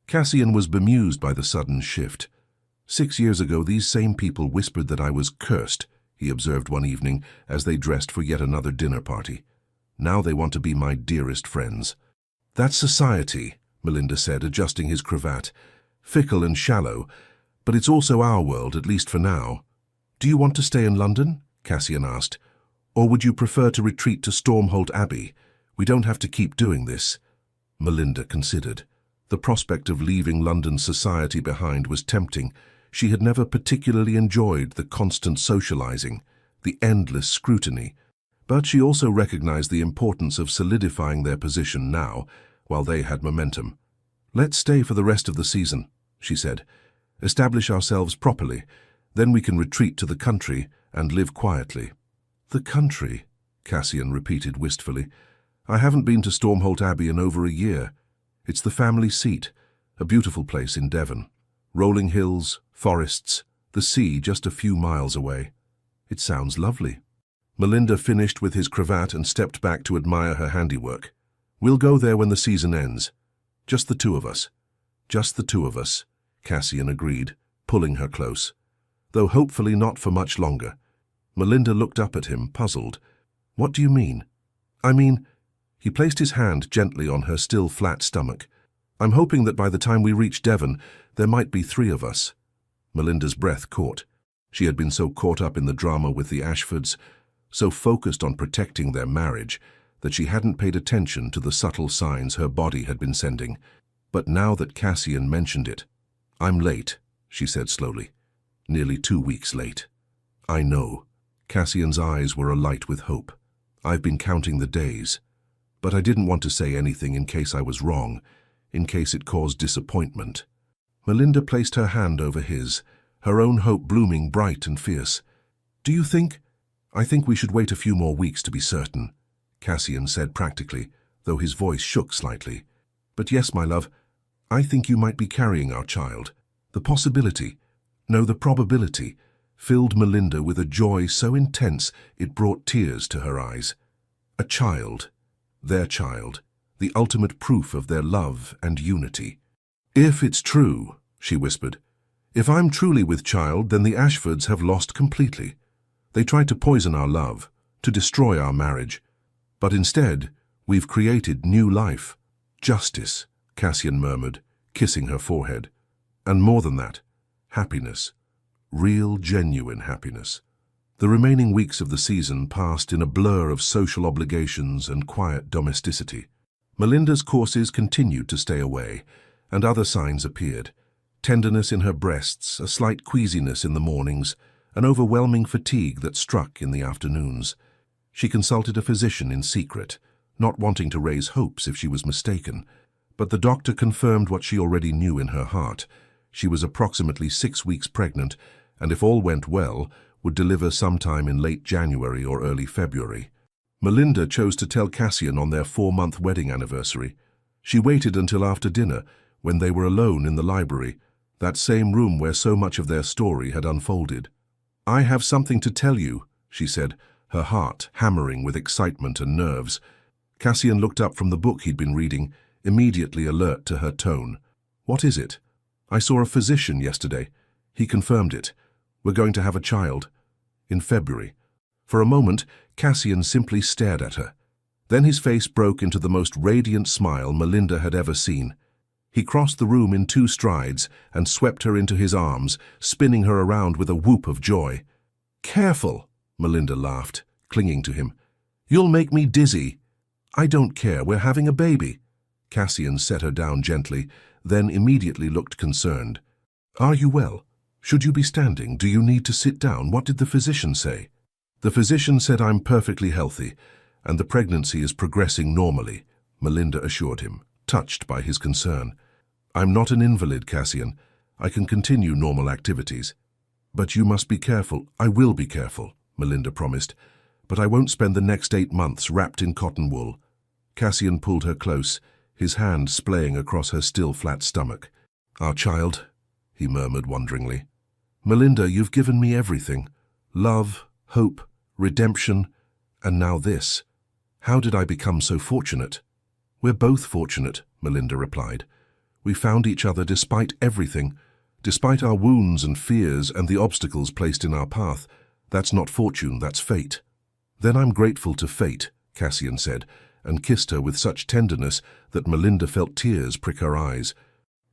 Cassian was bemused by the sudden shift. 6 years ago, these same people whispered that I was cursed, he observed one evening as they dressed for yet another dinner party. Now they want to be my dearest friends. That's society, Melinda said, adjusting his cravat. Fickle and shallow, but it's also our world, at least for now. Do you want to stay in London? Cassian asked. Or would you prefer to retreat to Stormholt Abbey? We don't have to keep doing this. Melinda considered. The prospect of leaving London society behind was tempting. She had never particularly enjoyed the constant socializing, the endless scrutiny. But she also recognized the importance of solidifying their position now, while they had momentum. Let's stay for the rest of the season, she said. Establish ourselves properly. Then we can retreat to the country and live quietly. The country, Cassian repeated wistfully. I haven't been to Stormholt Abbey in over a year. It's the family seat, a beautiful place in Devon. Rolling hills, forests, the sea just a few miles away. It sounds lovely. Melinda finished with his cravat and stepped back to admire her handiwork. We'll go there when the season ends. Just the two of us. Just the two of us, Cassian agreed, pulling her close. though hopefully not for much longer. Melinda looked up at him, puzzled. What do you mean? I mean, he placed his hand gently on her still flat stomach. I'm hoping that by the time we reach Devon, there might be 3 of us. Melinda's breath caught. She had been so caught up in the drama with the Ashfords, so focused on protecting their marriage, that she hadn't paid attention to the subtle signs her body had been sending. But now that Cassian mentioned it, I'm late, she said slowly. Nearly 2 weeks late. I know. Cassian's eyes were alight with hope. I've been counting the days. But I didn't want to say anything in case I was wrong, in case it caused disappointment. Melinda placed her hand over his, her own hope blooming bright and fierce. Do you think? I think we should wait a few more weeks to be certain, Cassian said practically, though his voice shook slightly. But yes, my love, I think you might be carrying our child. The possibility, no, the probability, filled Melinda with a joy so intense it brought tears to her eyes. A child, their child, the ultimate proof of their love and unity. If it's true, she whispered, if I'm truly with child, then the Ashfords have lost completely. They tried to poison our love, to destroy our marriage. But instead, we've created new life. Justice, Cassian murmured, kissing her forehead. And more than that, happiness. Real, genuine happiness. The remaining weeks of the season passed in a blur of social obligations and quiet domesticity. Melinda's courses continued to stay away, and other signs appeared. Tenderness in her breasts, a slight queasiness in the mornings, an overwhelming fatigue that struck in the afternoons. She consulted a physician in secret, not wanting to raise hopes if she was mistaken, but the doctor confirmed what she already knew in her heart. She was approximately 6 weeks pregnant, and if all went well, would deliver sometime in late January or early February. Melinda chose to tell Cassian on their 4-month wedding anniversary. She waited until after dinner, when they were alone in the library, that same room where so much of their story had unfolded. I have something to tell you, she said, her heart hammering with excitement and nerves. Cassian looked up from the book he'd been reading, immediately alert to her tone. What is it? I saw a physician yesterday. He confirmed it. We're going to have a child. In February. For a moment, Cassian simply stared at her. Then his face broke into the most radiant smile Melinda had ever seen. He crossed the room in 2 strides and swept her into his arms, spinning her around with a whoop of joy. Careful, Melinda laughed, clinging to him. You'll make me dizzy. I don't care, we're having a baby. Cassian set her down gently, then immediately looked concerned. Are you well? Should you be standing? Do you need to sit down? What did the physician say? The physician said I'm perfectly healthy, and the pregnancy is progressing normally, Melinda assured him, touched by his concern. I'm not an invalid, Cassian. I can continue normal activities. But you must be careful. I will be careful, Melinda promised. But I won't spend the next 8 months wrapped in cotton wool. Cassian pulled her close, his hand splaying across her still flat stomach. Our child, he murmured wonderingly. Melinda, you've given me everything. Love, hope, redemption, and now this. How did I become so fortunate? We're both fortunate, Melinda replied. We found each other despite everything, despite our wounds and fears and the obstacles placed in our path. That's not fortune, that's fate. Then I'm grateful to fate, Cassian said, and kissed her with such tenderness that Melinda felt tears prick her eyes.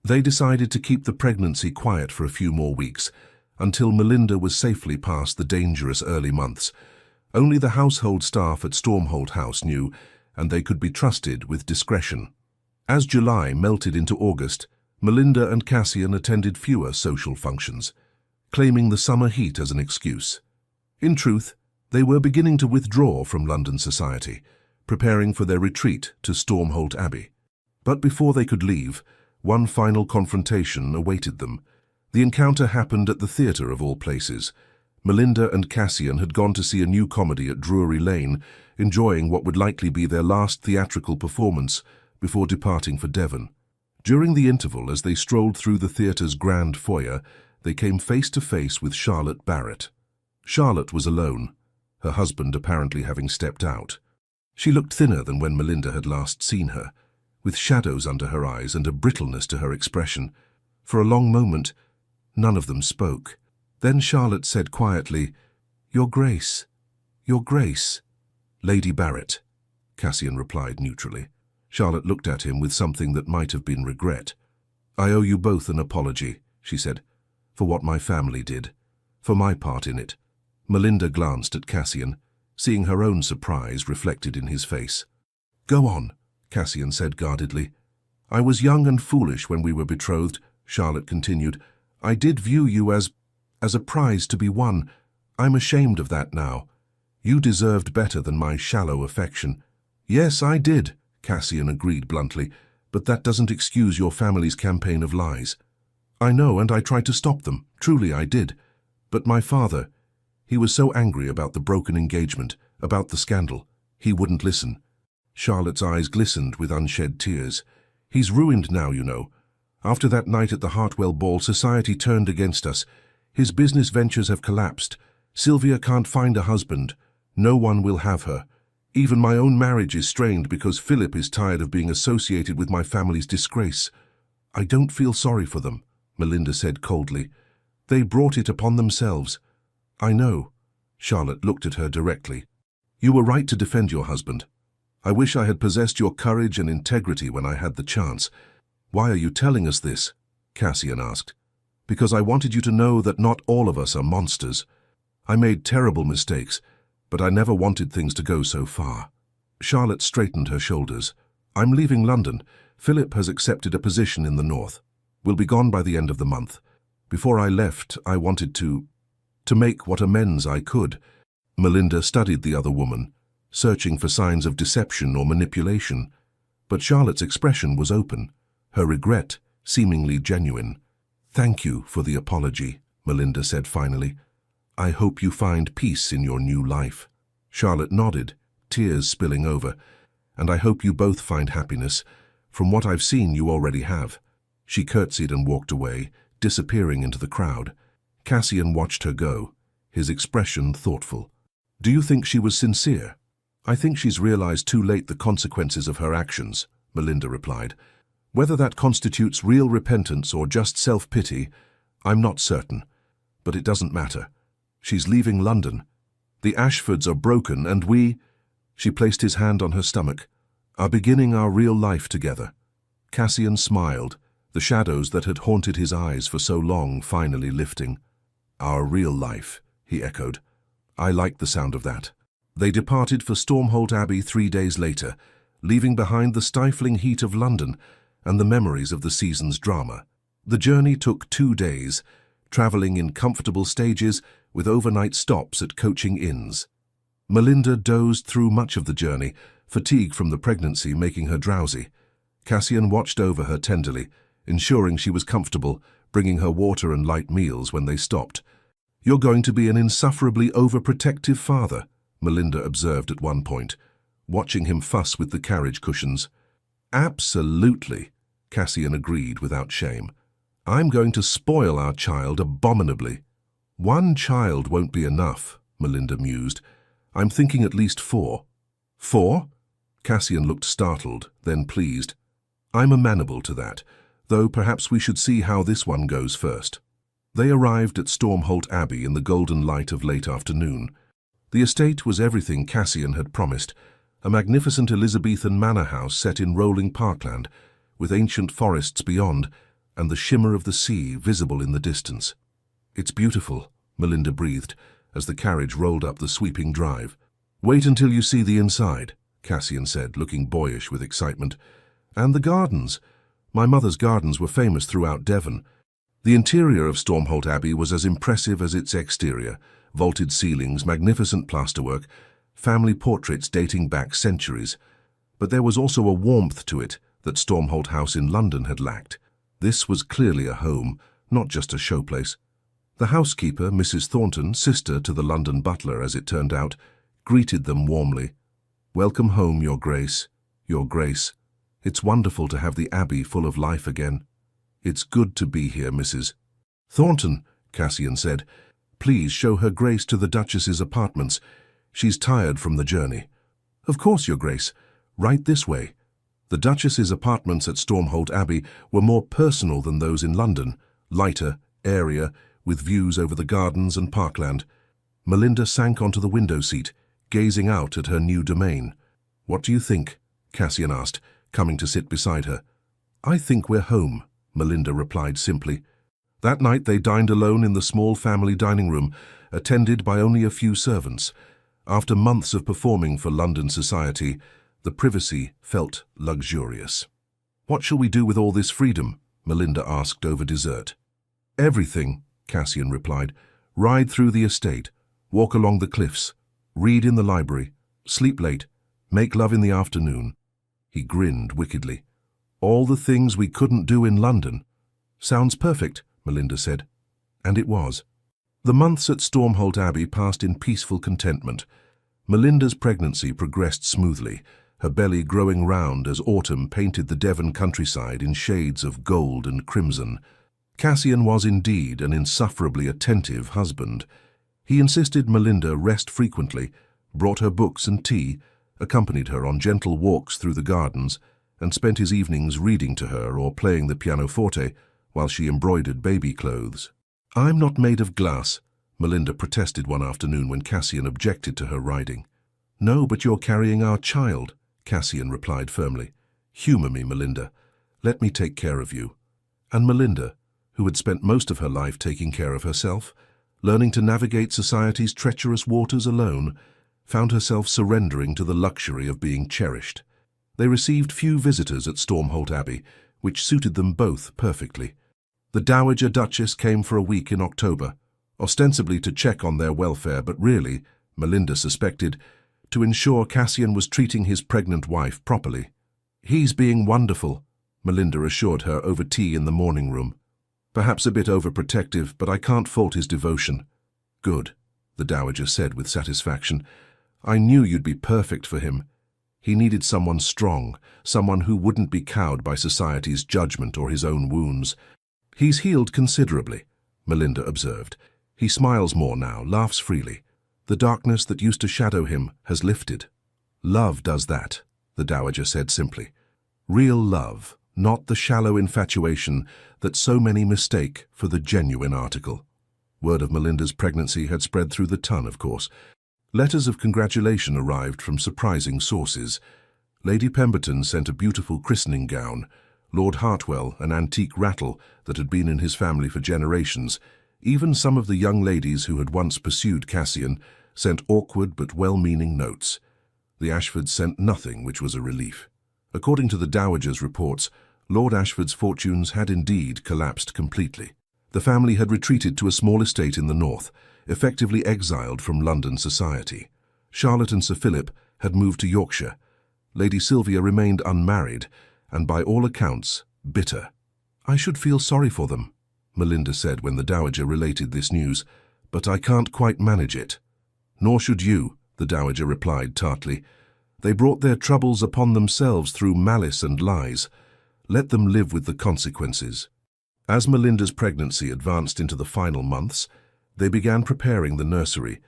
They decided to keep the pregnancy quiet for a few more weeks, until Melinda was safely past the dangerous early months. Only the household staff at Stormholt House knew, and they could be trusted with discretion. As July melted into August, Melinda and Cassian attended fewer social functions, claiming the summer heat as an excuse. In truth, they were beginning to withdraw from London society, preparing for their retreat to Stormholt Abbey. But before they could leave, one final confrontation awaited them. The encounter happened at the theatre of all places. Melinda and Cassian had gone to see a new comedy at Drury Lane, enjoying what would likely be their last theatrical performance before departing for Devon. During the interval, as they strolled through the theatre's grand foyer, they came face to face with Charlotte Barrett. Charlotte was alone, her husband apparently having stepped out. She looked thinner than when Melinda had last seen her, with shadows under her eyes and a brittleness to her expression. For a long moment, none of them spoke. Then Charlotte said quietly, "Your Grace, Your Grace." "Lady Barrett," Cassian replied neutrally. Charlotte looked at him with something that might have been regret. "I owe you both an apology," she said, "for what my family did, for my part in it." Melinda glanced at Cassian, seeing her own surprise reflected in his face. "Go on," Cassian said guardedly. "I was young and foolish when we were betrothed," Charlotte continued. "I did view you as a prize to be won. I'm ashamed of that now. You deserved better than my shallow affection." "Yes, I did," Cassian agreed bluntly, "but that doesn't excuse your family's campaign of lies." "I know, and I tried to stop them. Truly I did. But my father, he was so angry about the broken engagement, about the scandal. He wouldn't listen." Charlotte's eyes glistened with unshed tears. "He's ruined now, you know. After that night at the Hartwell ball, society turned against us. His business ventures have collapsed. Sylvia can't find a husband. No one will have her. Even my own marriage is strained because Philip is tired of being associated with my family's disgrace." "I don't feel sorry for them," Melinda said coldly. "They brought it upon themselves." "I know." Charlotte looked at her directly. "You were right to defend your husband. I wish I had possessed your courage and integrity when I had the chance." "Why are you telling us this?" Cassian asked. "Because I wanted you to know that not all of us are monsters. I made terrible mistakes, but I never wanted things to go so far." Charlotte straightened her shoulders. "I'm leaving London. Philip has accepted a position in the north. We'll be gone by the end of the month. Before I left, I wanted to make what amends I could." Melinda studied the other woman, searching for signs of deception or manipulation. But Charlotte's expression was open, her regret seemingly genuine. "Thank you for the apology," Melinda said finally. "I hope you find peace in your new life." Charlotte nodded, tears spilling over. "And I hope you both find happiness. From what I've seen, you already have." She curtsied and walked away, disappearing into the crowd. Cassian watched her go, his expression thoughtful. "Do you think she was sincere?" "I think she's realized too late the consequences of her actions," Melinda replied. "Whether that constitutes real repentance or just self-pity, I'm not certain. But it doesn't matter. She's leaving London. The Ashfords are broken, and we," she placed his hand on her stomach, "are beginning our real life together." Cassian smiled, the shadows that had haunted his eyes for so long finally lifting. "Our real life," he echoed. "I like the sound of that." They departed for Stormholt Abbey 3 days later, leaving behind the stifling heat of London and the memories of the season's drama. The journey took 2 days, travelling in comfortable stages with overnight stops at coaching inns. Melinda dozed through much of the journey, fatigue from the pregnancy making her drowsy. Cassian watched over her tenderly, ensuring she was comfortable, bringing her water and light meals when they stopped. "You're going to be an insufferably overprotective father," Melinda observed at one point, watching him fuss with the carriage cushions. "Absolutely," Cassian agreed without shame. "I'm going to spoil our child abominably." "One child won't be enough," Melinda mused. "I'm thinking at least 4. 4? Cassian looked startled, then pleased. "I'm amenable to that, though perhaps we should see how this one goes first." They arrived at Stormholt Abbey in the golden light of late afternoon. The estate was everything Cassian had promised, a magnificent Elizabethan manor house set in rolling parkland, with ancient forests beyond, and the shimmer of the sea visible in the distance. "It's beautiful," Melinda breathed, as the carriage rolled up the sweeping drive. "Wait until you see the inside," Cassian said, looking boyish with excitement. "And the gardens. My mother's gardens were famous throughout Devon." The interior of Stormholt Abbey was as impressive as its exterior: vaulted ceilings, magnificent plasterwork, family portraits dating back centuries. But there was also a warmth to it that Stormholt House in London had lacked. This was clearly a home, not just a showplace. The housekeeper, Mrs. Thornton, sister to the London butler as it turned out, greeted them warmly. "Welcome home, Your Grace. Your Grace. It's wonderful to have the Abbey full of life again." "It's good to be here, Mrs. Thornton," Cassian said. "Please show Her Grace to the Duchess's apartments. She's tired from the journey." "Of course, Your Grace. Right this way." The Duchess's apartments at Stormholt Abbey were more personal than those in London, lighter, airier, with views over the gardens and parkland. Melinda sank onto the window seat, gazing out at her new domain. "What do you think?" Cassian asked, coming to sit beside her. "I think we're home," Melinda replied simply. That night they dined alone in the small family dining room, attended by only a few servants. After months of performing for London society, the privacy felt luxurious. "What shall we do with all this freedom?" Melinda asked over dessert. "Everything," Cassian replied. "Ride through the estate, walk along the cliffs, read in the library, sleep late, make love in the afternoon." He grinned wickedly. "All the things we couldn't do in London." "Sounds perfect," Melinda said. And it was. The months at Stormholt Abbey passed in peaceful contentment. Melinda's pregnancy progressed smoothly, her belly growing round as autumn painted the Devon countryside in shades of gold and crimson. Cassian was indeed an insufferably attentive husband. He insisted Melinda rest frequently, brought her books and tea, accompanied her on gentle walks through the gardens, and spent his evenings reading to her or playing the pianoforte while she embroidered baby clothes. "I'm not made of glass," Melinda protested one afternoon when Cassian objected to her riding. "No, but you're carrying our child," Cassian replied firmly. "Humor me, Melinda. Let me take care of you." And Melinda, who had spent most of her life taking care of herself, learning to navigate society's treacherous waters alone, found herself surrendering to the luxury of being cherished. They received few visitors at Stormholt Abbey, which suited them both perfectly. The Dowager Duchess came for a week in October, ostensibly to check on their welfare, but really, Melinda suspected, to ensure Cassian was treating his pregnant wife properly. "He's being wonderful," Melinda assured her over tea in the morning room. "Perhaps a bit overprotective, but I can't fault his devotion." "Good," the Dowager said with satisfaction. "I knew you'd be perfect for him. He needed someone strong, someone who wouldn't be cowed by society's judgment or his own wounds." "He's healed considerably," Melinda observed. "He smiles more now, laughs freely. The darkness that used to shadow him has lifted." "Love does that," the Dowager said simply. "Real love, not the shallow infatuation that so many mistake for the genuine article." Word of Melinda's pregnancy had spread through the ton, of course. Letters of congratulation arrived from surprising sources. Lady Pemberton sent a beautiful christening gown, Lord Hartwell an antique rattle that had been in his family for generations. Even some of the young ladies who had once pursued Cassian sent awkward but well-meaning notes. The Ashfords sent nothing, which was a relief. According to the Dowager's reports, Lord Ashford's fortunes had indeed collapsed completely. The family had retreated to a small estate in the north, effectively exiled from London society. Charlotte and Sir Philip had moved to Yorkshire. Lady Sylvia remained unmarried, and by all accounts, bitter. "I should feel sorry for them," Melinda said when the Dowager related this news, "but I can't quite manage it." "Nor should you," the Dowager replied tartly. "They brought their troubles upon themselves through malice and lies. Let them live with the consequences." As Melinda's pregnancy advanced into the final months, they began preparing the nursery.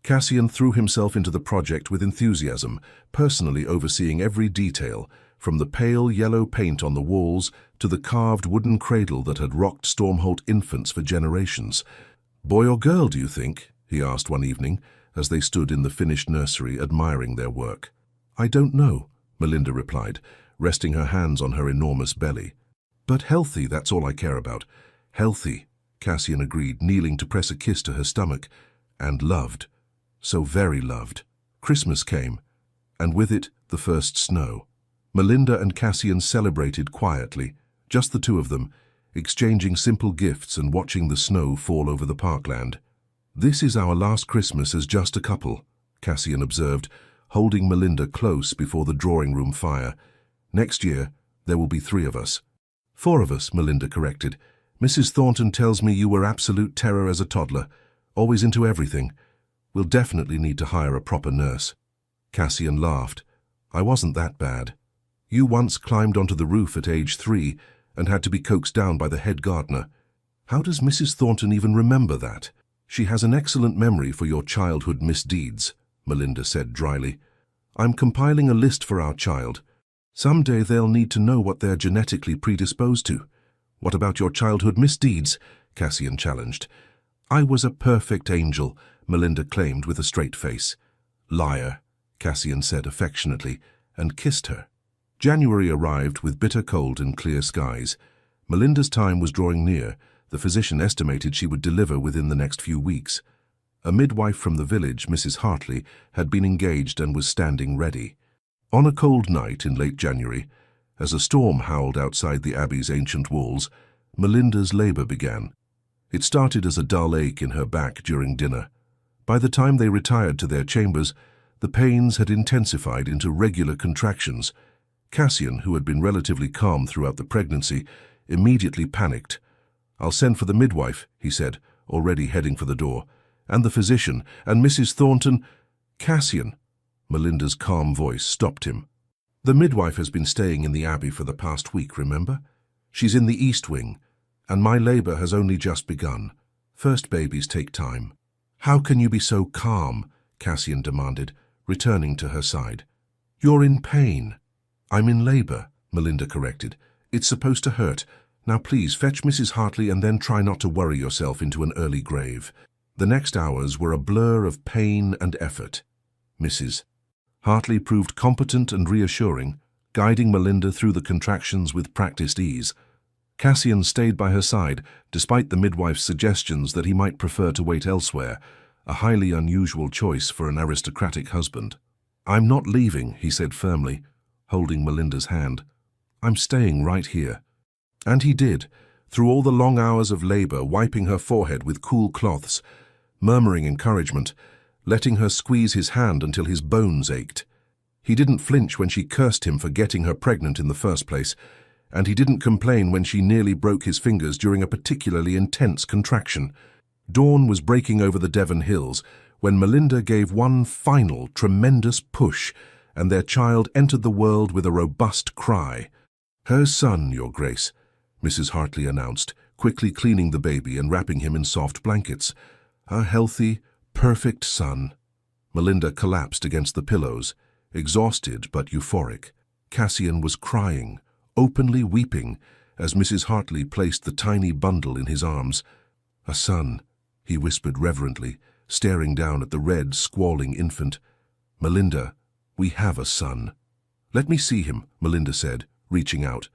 Cassian threw himself into the project with enthusiasm, personally overseeing every detail, from the pale yellow paint on the walls to the carved wooden cradle that had rocked Stormholt infants for generations. "Boy or girl, do you think?" he asked one evening, as they stood in the finished nursery admiring their work. "I don't know," Melinda replied, resting her hands on her enormous belly. "But healthy, that's all I care about." "Healthy," Cassian agreed, kneeling to press a kiss to her stomach. "And loved. So very loved." Christmas came, and with it the first snow. Melinda and Cassian celebrated quietly, just the two of them, exchanging simple gifts and watching the snow fall over the parkland. "This is our last Christmas as just a couple," Cassian observed, holding Melinda close before the drawing-room fire. "Next year, there will be 3 of us." "4 of us," Melinda corrected. "Mrs. Thornton tells me you were absolute terror as a toddler, always into everything. We'll definitely need to hire a proper nurse." Cassian laughed. "I wasn't that bad. You once climbed onto the roof at age 3 and had to be coaxed down by the head gardener. How does Mrs. Thornton even remember that?" "She has an excellent memory for your childhood misdeeds," Melinda said dryly. "I'm compiling a list for our child. Someday they'll need to know what they're genetically predisposed to." "What about your childhood misdeeds?" Cassian challenged. "I was a perfect angel," Melinda claimed with a straight face. "Liar," Cassian said affectionately, and kissed her. January arrived with bitter cold and clear skies. Melinda's time was drawing near. The physician estimated she would deliver within the next few weeks. A midwife from the village, Mrs. Hartley, had been engaged and was standing ready. On a cold night in late January, as a storm howled outside the Abbey's ancient walls, Melinda's labor began. It started as a dull ache in her back during dinner. By the time they retired to their chambers, the pains had intensified into regular contractions. Cassian, who had been relatively calm throughout the pregnancy, immediately panicked. "I'll send for the midwife," he said, already heading for the door. "And the physician, and Mrs. Thornton—" "Cassian," Melinda's calm voice stopped him. "The midwife has been staying in the Abbey for the past week, remember? She's in the East Wing, and my labor has only just begun. First babies take time." "How can you be so calm?" Cassian demanded, returning to her side. "You're in pain." "I'm in labor," Melinda corrected. "It's supposed to hurt. Now please fetch Mrs. Hartley and then try not to worry yourself into an early grave." The next hours were a blur of pain and effort. Mrs. Hartley proved competent and reassuring, guiding Melinda through the contractions with practiced ease. Cassian stayed by her side, despite the midwife's suggestions that he might prefer to wait elsewhere, a highly unusual choice for an aristocratic husband. "I'm not leaving," he said firmly, holding Melinda's hand. "I'm staying right here." And he did, through all the long hours of labor, wiping her forehead with cool cloths, murmuring encouragement, letting her squeeze his hand until his bones ached. He didn't flinch when she cursed him for getting her pregnant in the first place, and he didn't complain when she nearly broke his fingers during a particularly intense contraction. Dawn was breaking over the Devon hills when Melinda gave one final, tremendous push, and their child entered the world with a robust cry. "Her son, Your Grace," Mrs. Hartley announced, quickly cleaning the baby and wrapping him in soft blankets. "A healthy, perfect son." Melinda collapsed against the pillows, exhausted but euphoric. Cassian was crying, openly weeping, as Mrs. Hartley placed the tiny bundle in his arms. "A son," he whispered reverently, staring down at the red, squalling infant. "Melinda, we have a son." "Let me see him," Melinda said, reaching out.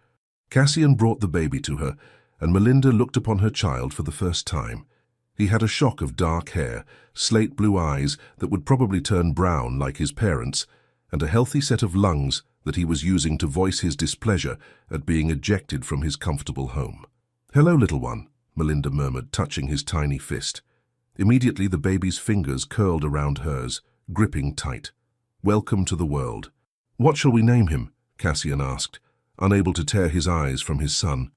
Cassian brought the baby to her, and Melinda looked upon her child for the first time. He had a shock of dark hair, slate-blue eyes that would probably turn brown like his parents', and a healthy set of lungs that he was using to voice his displeasure at being ejected from his comfortable home. "Hello, little one," Melinda murmured, touching his tiny fist. Immediately the baby's fingers curled around hers, gripping tight. "Welcome to the world." "What shall we name him?" Cassian asked, unable to tear his eyes from his son.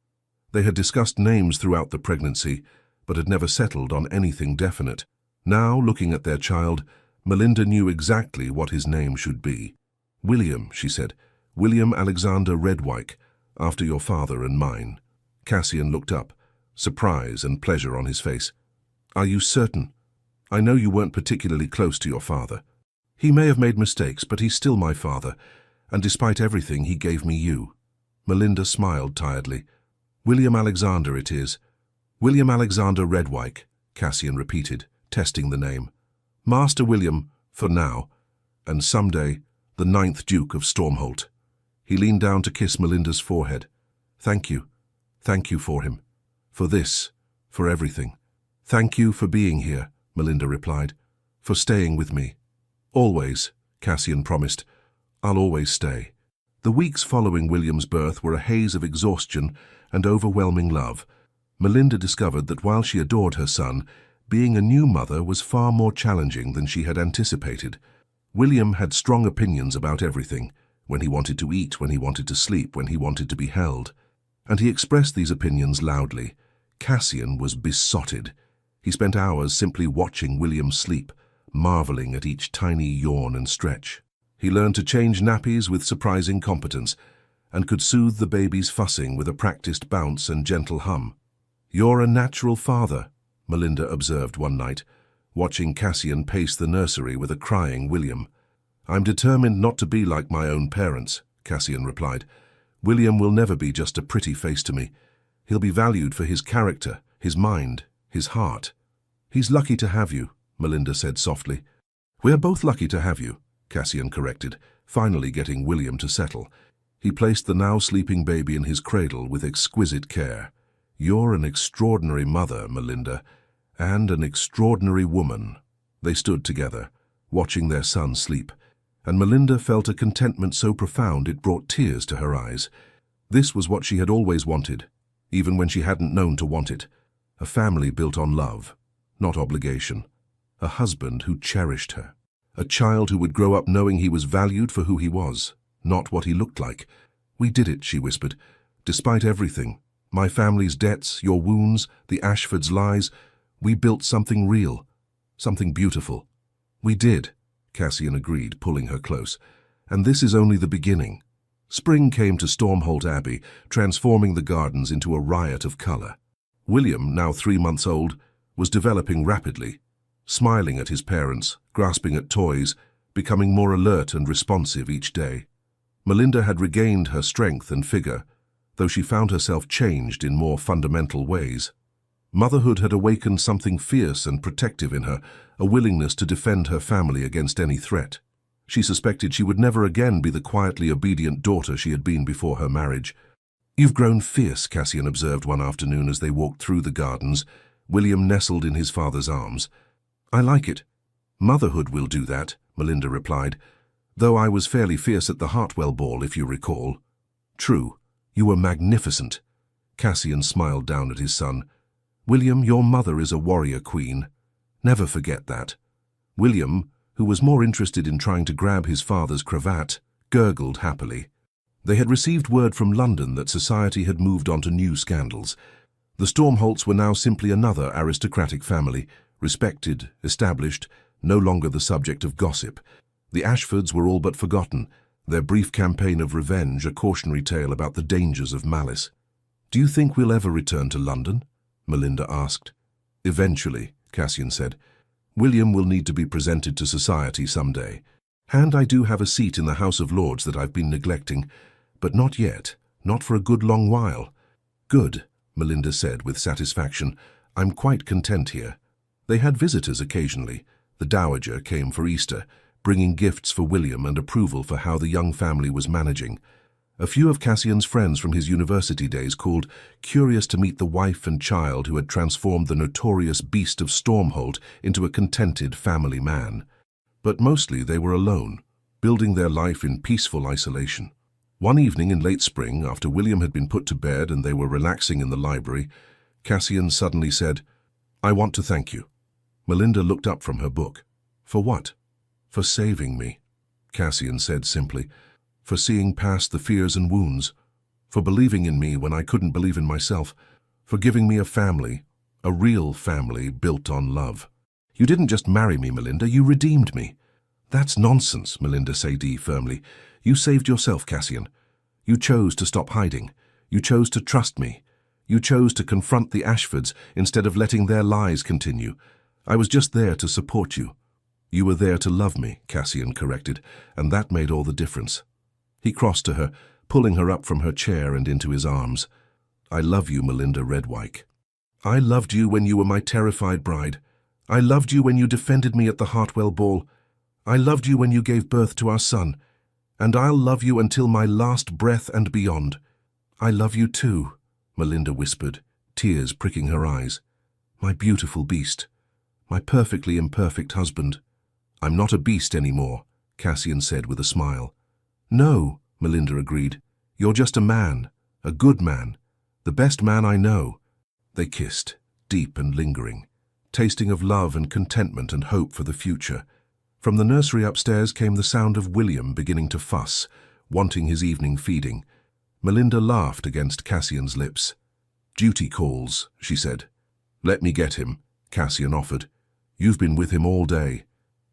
They had discussed names throughout the pregnancy, but had never settled on anything definite. Now, looking at their child, Melinda knew exactly what his name should be. "William," she said. "William Alexander Redwyke, after your father and mine." Cassian looked up, surprise and pleasure on his face. "Are you certain? I know you weren't particularly close to your father. He may have made mistakes, but he's still my father, and despite everything, he gave me you." Melinda smiled tiredly. "William Alexander it is." "William Alexander Redwyke," Cassian repeated, testing the name. "Master William, for now, and someday, the 9th Duke of Stormholt." He leaned down to kiss Melinda's forehead. "Thank you. Thank you for him. For this. For everything." "Thank you for being here," Melinda replied. "For staying with me." "Always," Cassian promised. "I'll always stay." The weeks following William's birth were a haze of exhaustion and overwhelming love. Melinda discovered that while she adored her son, being a new mother was far more challenging than she had anticipated. William had strong opinions about everything, when he wanted to eat, when he wanted to sleep, when he wanted to be held. And he expressed these opinions loudly. Cassian was besotted. He spent hours simply watching William sleep, marveling at each tiny yawn and stretch. He learned to change nappies with surprising competence, and could soothe the baby's fussing with a practiced bounce and gentle hum. "You're a natural father," Melinda observed one night, watching Cassian pace the nursery with a crying William. "I'm determined not to be like my own parents," Cassian replied. "William will never be just a pretty face to me. He'll be valued for his character, his mind, his heart." "He's lucky to have you," Melinda said softly. "We're both lucky to have you," Cassian corrected, finally getting William to settle. He placed the now sleeping baby in his cradle with exquisite care. "You're an extraordinary mother, Melinda, and an extraordinary woman." They stood together, watching their son sleep, and Melinda felt a contentment so profound it brought tears to her eyes. This was what she had always wanted, even when she hadn't known to want it. A family built on love, not obligation. A husband who cherished her. A child who would grow up knowing he was valued for who he was, not what he looked like. "We did it," she whispered. "Despite everything, my family's debts, your wounds, the Ashfords' lies, we built something real, something beautiful." "We did," Cassian agreed, pulling her close. "And this is only the beginning." Spring came to Stormholt Abbey, transforming the gardens into a riot of color. William, now 3 months old, was developing rapidly, smiling at his parents, grasping at toys, becoming more alert and responsive each day. Melinda had regained her strength and figure, though she found herself changed in more fundamental ways. Motherhood had awakened something fierce and protective in her, a willingness to defend her family against any threat. She suspected she would never again be the quietly obedient daughter she had been before her marriage. "You've grown fierce," Cassian observed one afternoon as they walked through the gardens, William nestled in his father's arms. "I like it. Motherhood will do that," Melinda replied, "though I was fairly fierce at the Hartwell ball, if you recall." "True. You were magnificent." Cassian smiled down at his son. "William, your mother is a warrior queen. Never forget that." William, who was more interested in trying to grab his father's cravat, gurgled happily. They had received word from London that society had moved on to new scandals. The Stormholts were now simply another aristocratic family, respected, established, no longer the subject of gossip. The Ashfords were all but forgotten, their brief campaign of revenge a cautionary tale about the dangers of malice. "Do you think we'll ever return to London?" Melinda asked. "Eventually," Cassian said. "William will need to be presented to society someday. And I do have a seat in the House of Lords that I've been neglecting, but not yet, not for a good long while." "Good," Melinda said with satisfaction. "I'm quite content here." They had visitors occasionally. The Dowager came for Easter, bringing gifts for William and approval for how the young family was managing. A few of Cassian's friends from his university days called, curious to meet the wife and child who had transformed the notorious beast of Stormholt into a contented family man. But mostly they were alone, building their life in peaceful isolation. One evening in late spring, after William had been put to bed and they were relaxing in the library, Cassian suddenly said, "I want to thank you." Melinda looked up from her book. "For what?" "For saving me," Cassian said simply. "For seeing past the fears and wounds. For believing in me when I couldn't believe in myself. For giving me a family, a real family built on love." "You didn't just marry me, Melinda, you redeemed me." "That's nonsense," Melinda said firmly. "You saved yourself, Cassian. You chose to stop hiding. You chose to trust me. You chose to confront the Ashfords instead of letting their lies continue. I was just there to support you." "You were there to love me," Cassian corrected, "and that made all the difference." He crossed to her, pulling her up from her chair and into his arms. "I love you, Melinda Redwyke. I loved you when you were my terrified bride. I loved you when you defended me at the Hartwell ball. I loved you when you gave birth to our son. And I'll love you until my last breath and beyond." "I love you too," Melinda whispered, tears pricking her eyes. "My beautiful beast. My perfectly imperfect husband." "I'm not a beast anymore," Cassian said with a smile. "No," Melinda agreed. "You're just a man, a good man, the best man I know." They kissed, deep and lingering, tasting of love and contentment and hope for the future. From the nursery upstairs came the sound of William beginning to fuss, wanting his evening feeding. Melinda laughed against Cassian's lips. "Duty calls," she said. "Let me get him," Cassian offered. "You've been with him all day."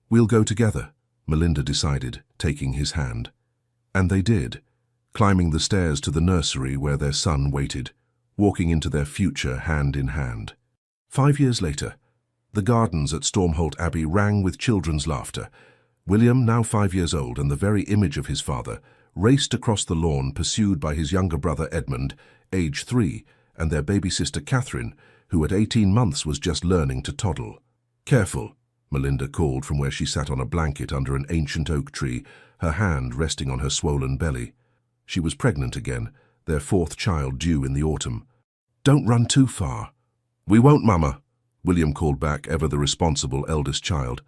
"We'll go together," Melinda decided, taking his hand. And they did, climbing the stairs to the nursery where their son waited, walking into their future hand in hand. 5 years later, the gardens at Stormholt Abbey rang with children's laughter. William, now 5 years old and the very image of his father, raced across the lawn pursued by his younger brother Edmund, age 3, and their baby sister Catherine, who at 18 months was just learning to toddle. "Careful," Melinda called from where she sat on a blanket under an ancient oak tree, her hand resting on her swollen belly. She was pregnant again, their fourth child due in the autumn. "Don't run too far." "We won't, Mama," William called back, ever the responsible eldest child.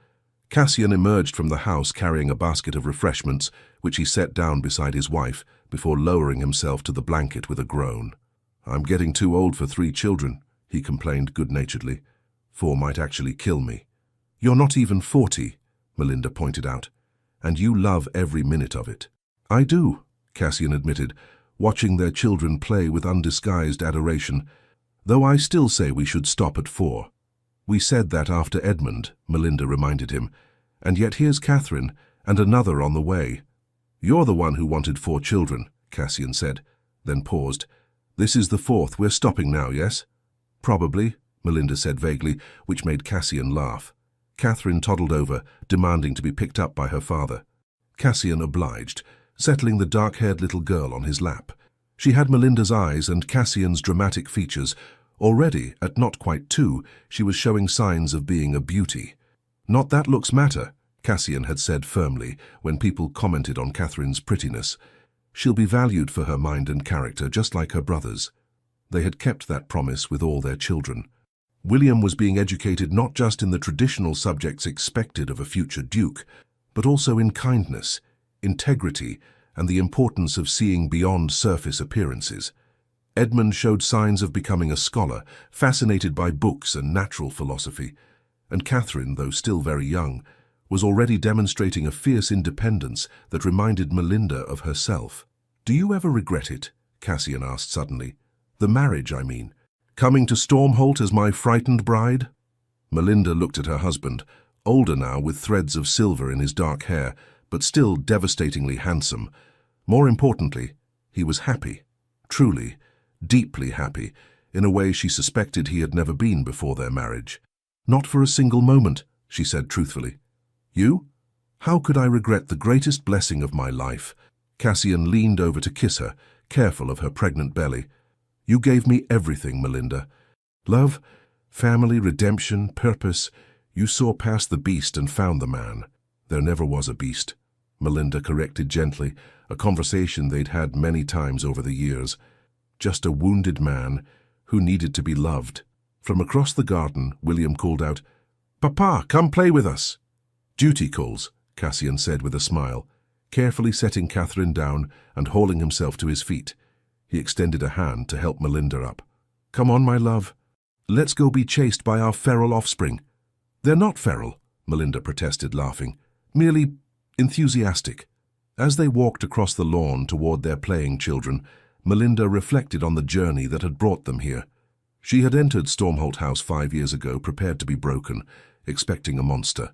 Cassian emerged from the house carrying a basket of refreshments, which he set down beside his wife before lowering himself to the blanket with a groan. "I'm getting too old for 3 children," he complained good-naturedly. 4 might actually kill me." "You're not even 40, Melinda pointed out, "and you love every minute of it." "I do," Cassian admitted, watching their children play with undisguised adoration, "though I still say we should stop at 4. "We said that after Edmund," Melinda reminded him, "and yet here's Catherine, and another on the way." "You're the one who wanted 4 children, Cassian said, then paused. "This is the 4th. We're stopping now, yes?" "Probably," Melinda said vaguely, which made Cassian laugh. Catherine toddled over, demanding to be picked up by her father. Cassian obliged, settling the dark-haired little girl on his lap. She had Melinda's eyes and Cassian's dramatic features. Already, at not quite 2, she was showing signs of being a beauty. "Not that looks matter," Cassian had said firmly when people commented on Catherine's prettiness. "She'll be valued for her mind and character, just like her brothers." They had kept that promise with all their children. William was being educated not just in the traditional subjects expected of a future duke, but also in kindness, integrity, and the importance of seeing beyond surface appearances. Edmund showed signs of becoming a scholar, fascinated by books and natural philosophy, and Catherine, though still very young, was already demonstrating a fierce independence that reminded Melinda of herself. "Do you ever regret it?" Cassian asked suddenly. "The marriage, I mean. Coming to Stormholt as my frightened bride?" Melinda looked at her husband, older now with threads of silver in his dark hair, but still devastatingly handsome. More importantly, he was happy. Truly, deeply happy, in a way she suspected he had never been before their marriage. "Not for a single moment," she said truthfully. "You? How could I regret the greatest blessing of my life?" Cassian leaned over to kiss her, careful of her pregnant belly. "You gave me everything, Melinda. Love, family, redemption, purpose. You saw past the beast and found the man." "There never was a beast," Melinda corrected gently, a conversation they'd had many times over the years. "Just a wounded man who needed to be loved." From across the garden, William called out, "Papa, come play with us." "Duty calls," Cassian said with a smile, carefully setting Catherine down and hauling himself to his feet. He extended a hand to help Melinda up. "Come on, my love. Let's go be chased by our feral offspring." "They're not feral," Melinda protested, laughing. "Merely enthusiastic." As they walked across the lawn toward their playing children, Melinda reflected on the journey that had brought them here. She had entered Stormholt House 5 years ago, prepared to be broken, expecting a monster.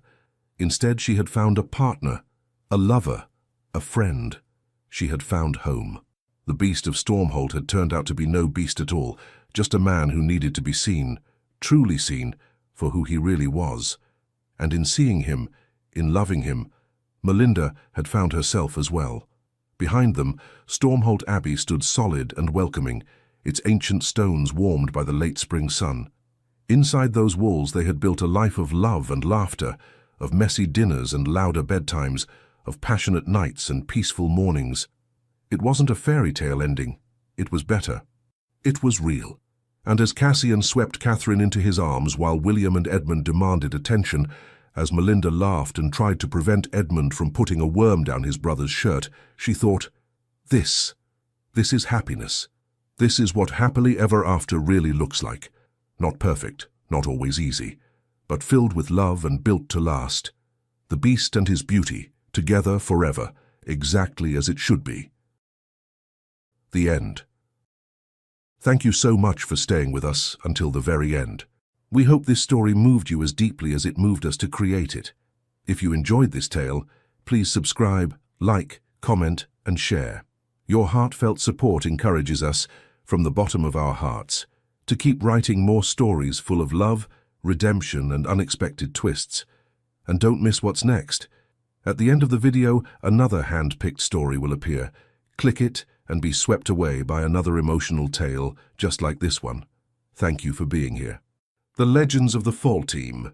Instead, she had found a partner, a lover, a friend. She had found home. The beast of Stormholt had turned out to be no beast at all, just a man who needed to be seen, truly seen, for who he really was. And in seeing him, in loving him, Melinda had found herself as well. Behind them, Stormholt Abbey stood solid and welcoming, its ancient stones warmed by the late spring sun. Inside those walls they had built a life of love and laughter, of messy dinners and louder bedtimes, of passionate nights and peaceful mornings. It wasn't a fairy tale ending. It was better. It was real. And as Cassian swept Catherine into his arms while William and Edmund demanded attention, as Melinda laughed and tried to prevent Edmund from putting a worm down his brother's shirt, she thought, This is happiness. This is what happily ever after really looks like. Not perfect, not always easy, but filled with love and built to last. The beast and his beauty, together forever, exactly as it should be." The end. Thank you so much for staying with us until the very end. We hope this story moved you as deeply as it moved us to create it. If you enjoyed this tale, please subscribe, like, comment, and share. Your heartfelt support encourages us, from the bottom of our hearts, to keep writing more stories full of love, redemption, and unexpected twists. And don't miss what's next. At the end of the video, another hand-picked story will appear. Click it and be swept away by another emotional tale just like this one. Thank you for being here. The Legends of the Fall Team.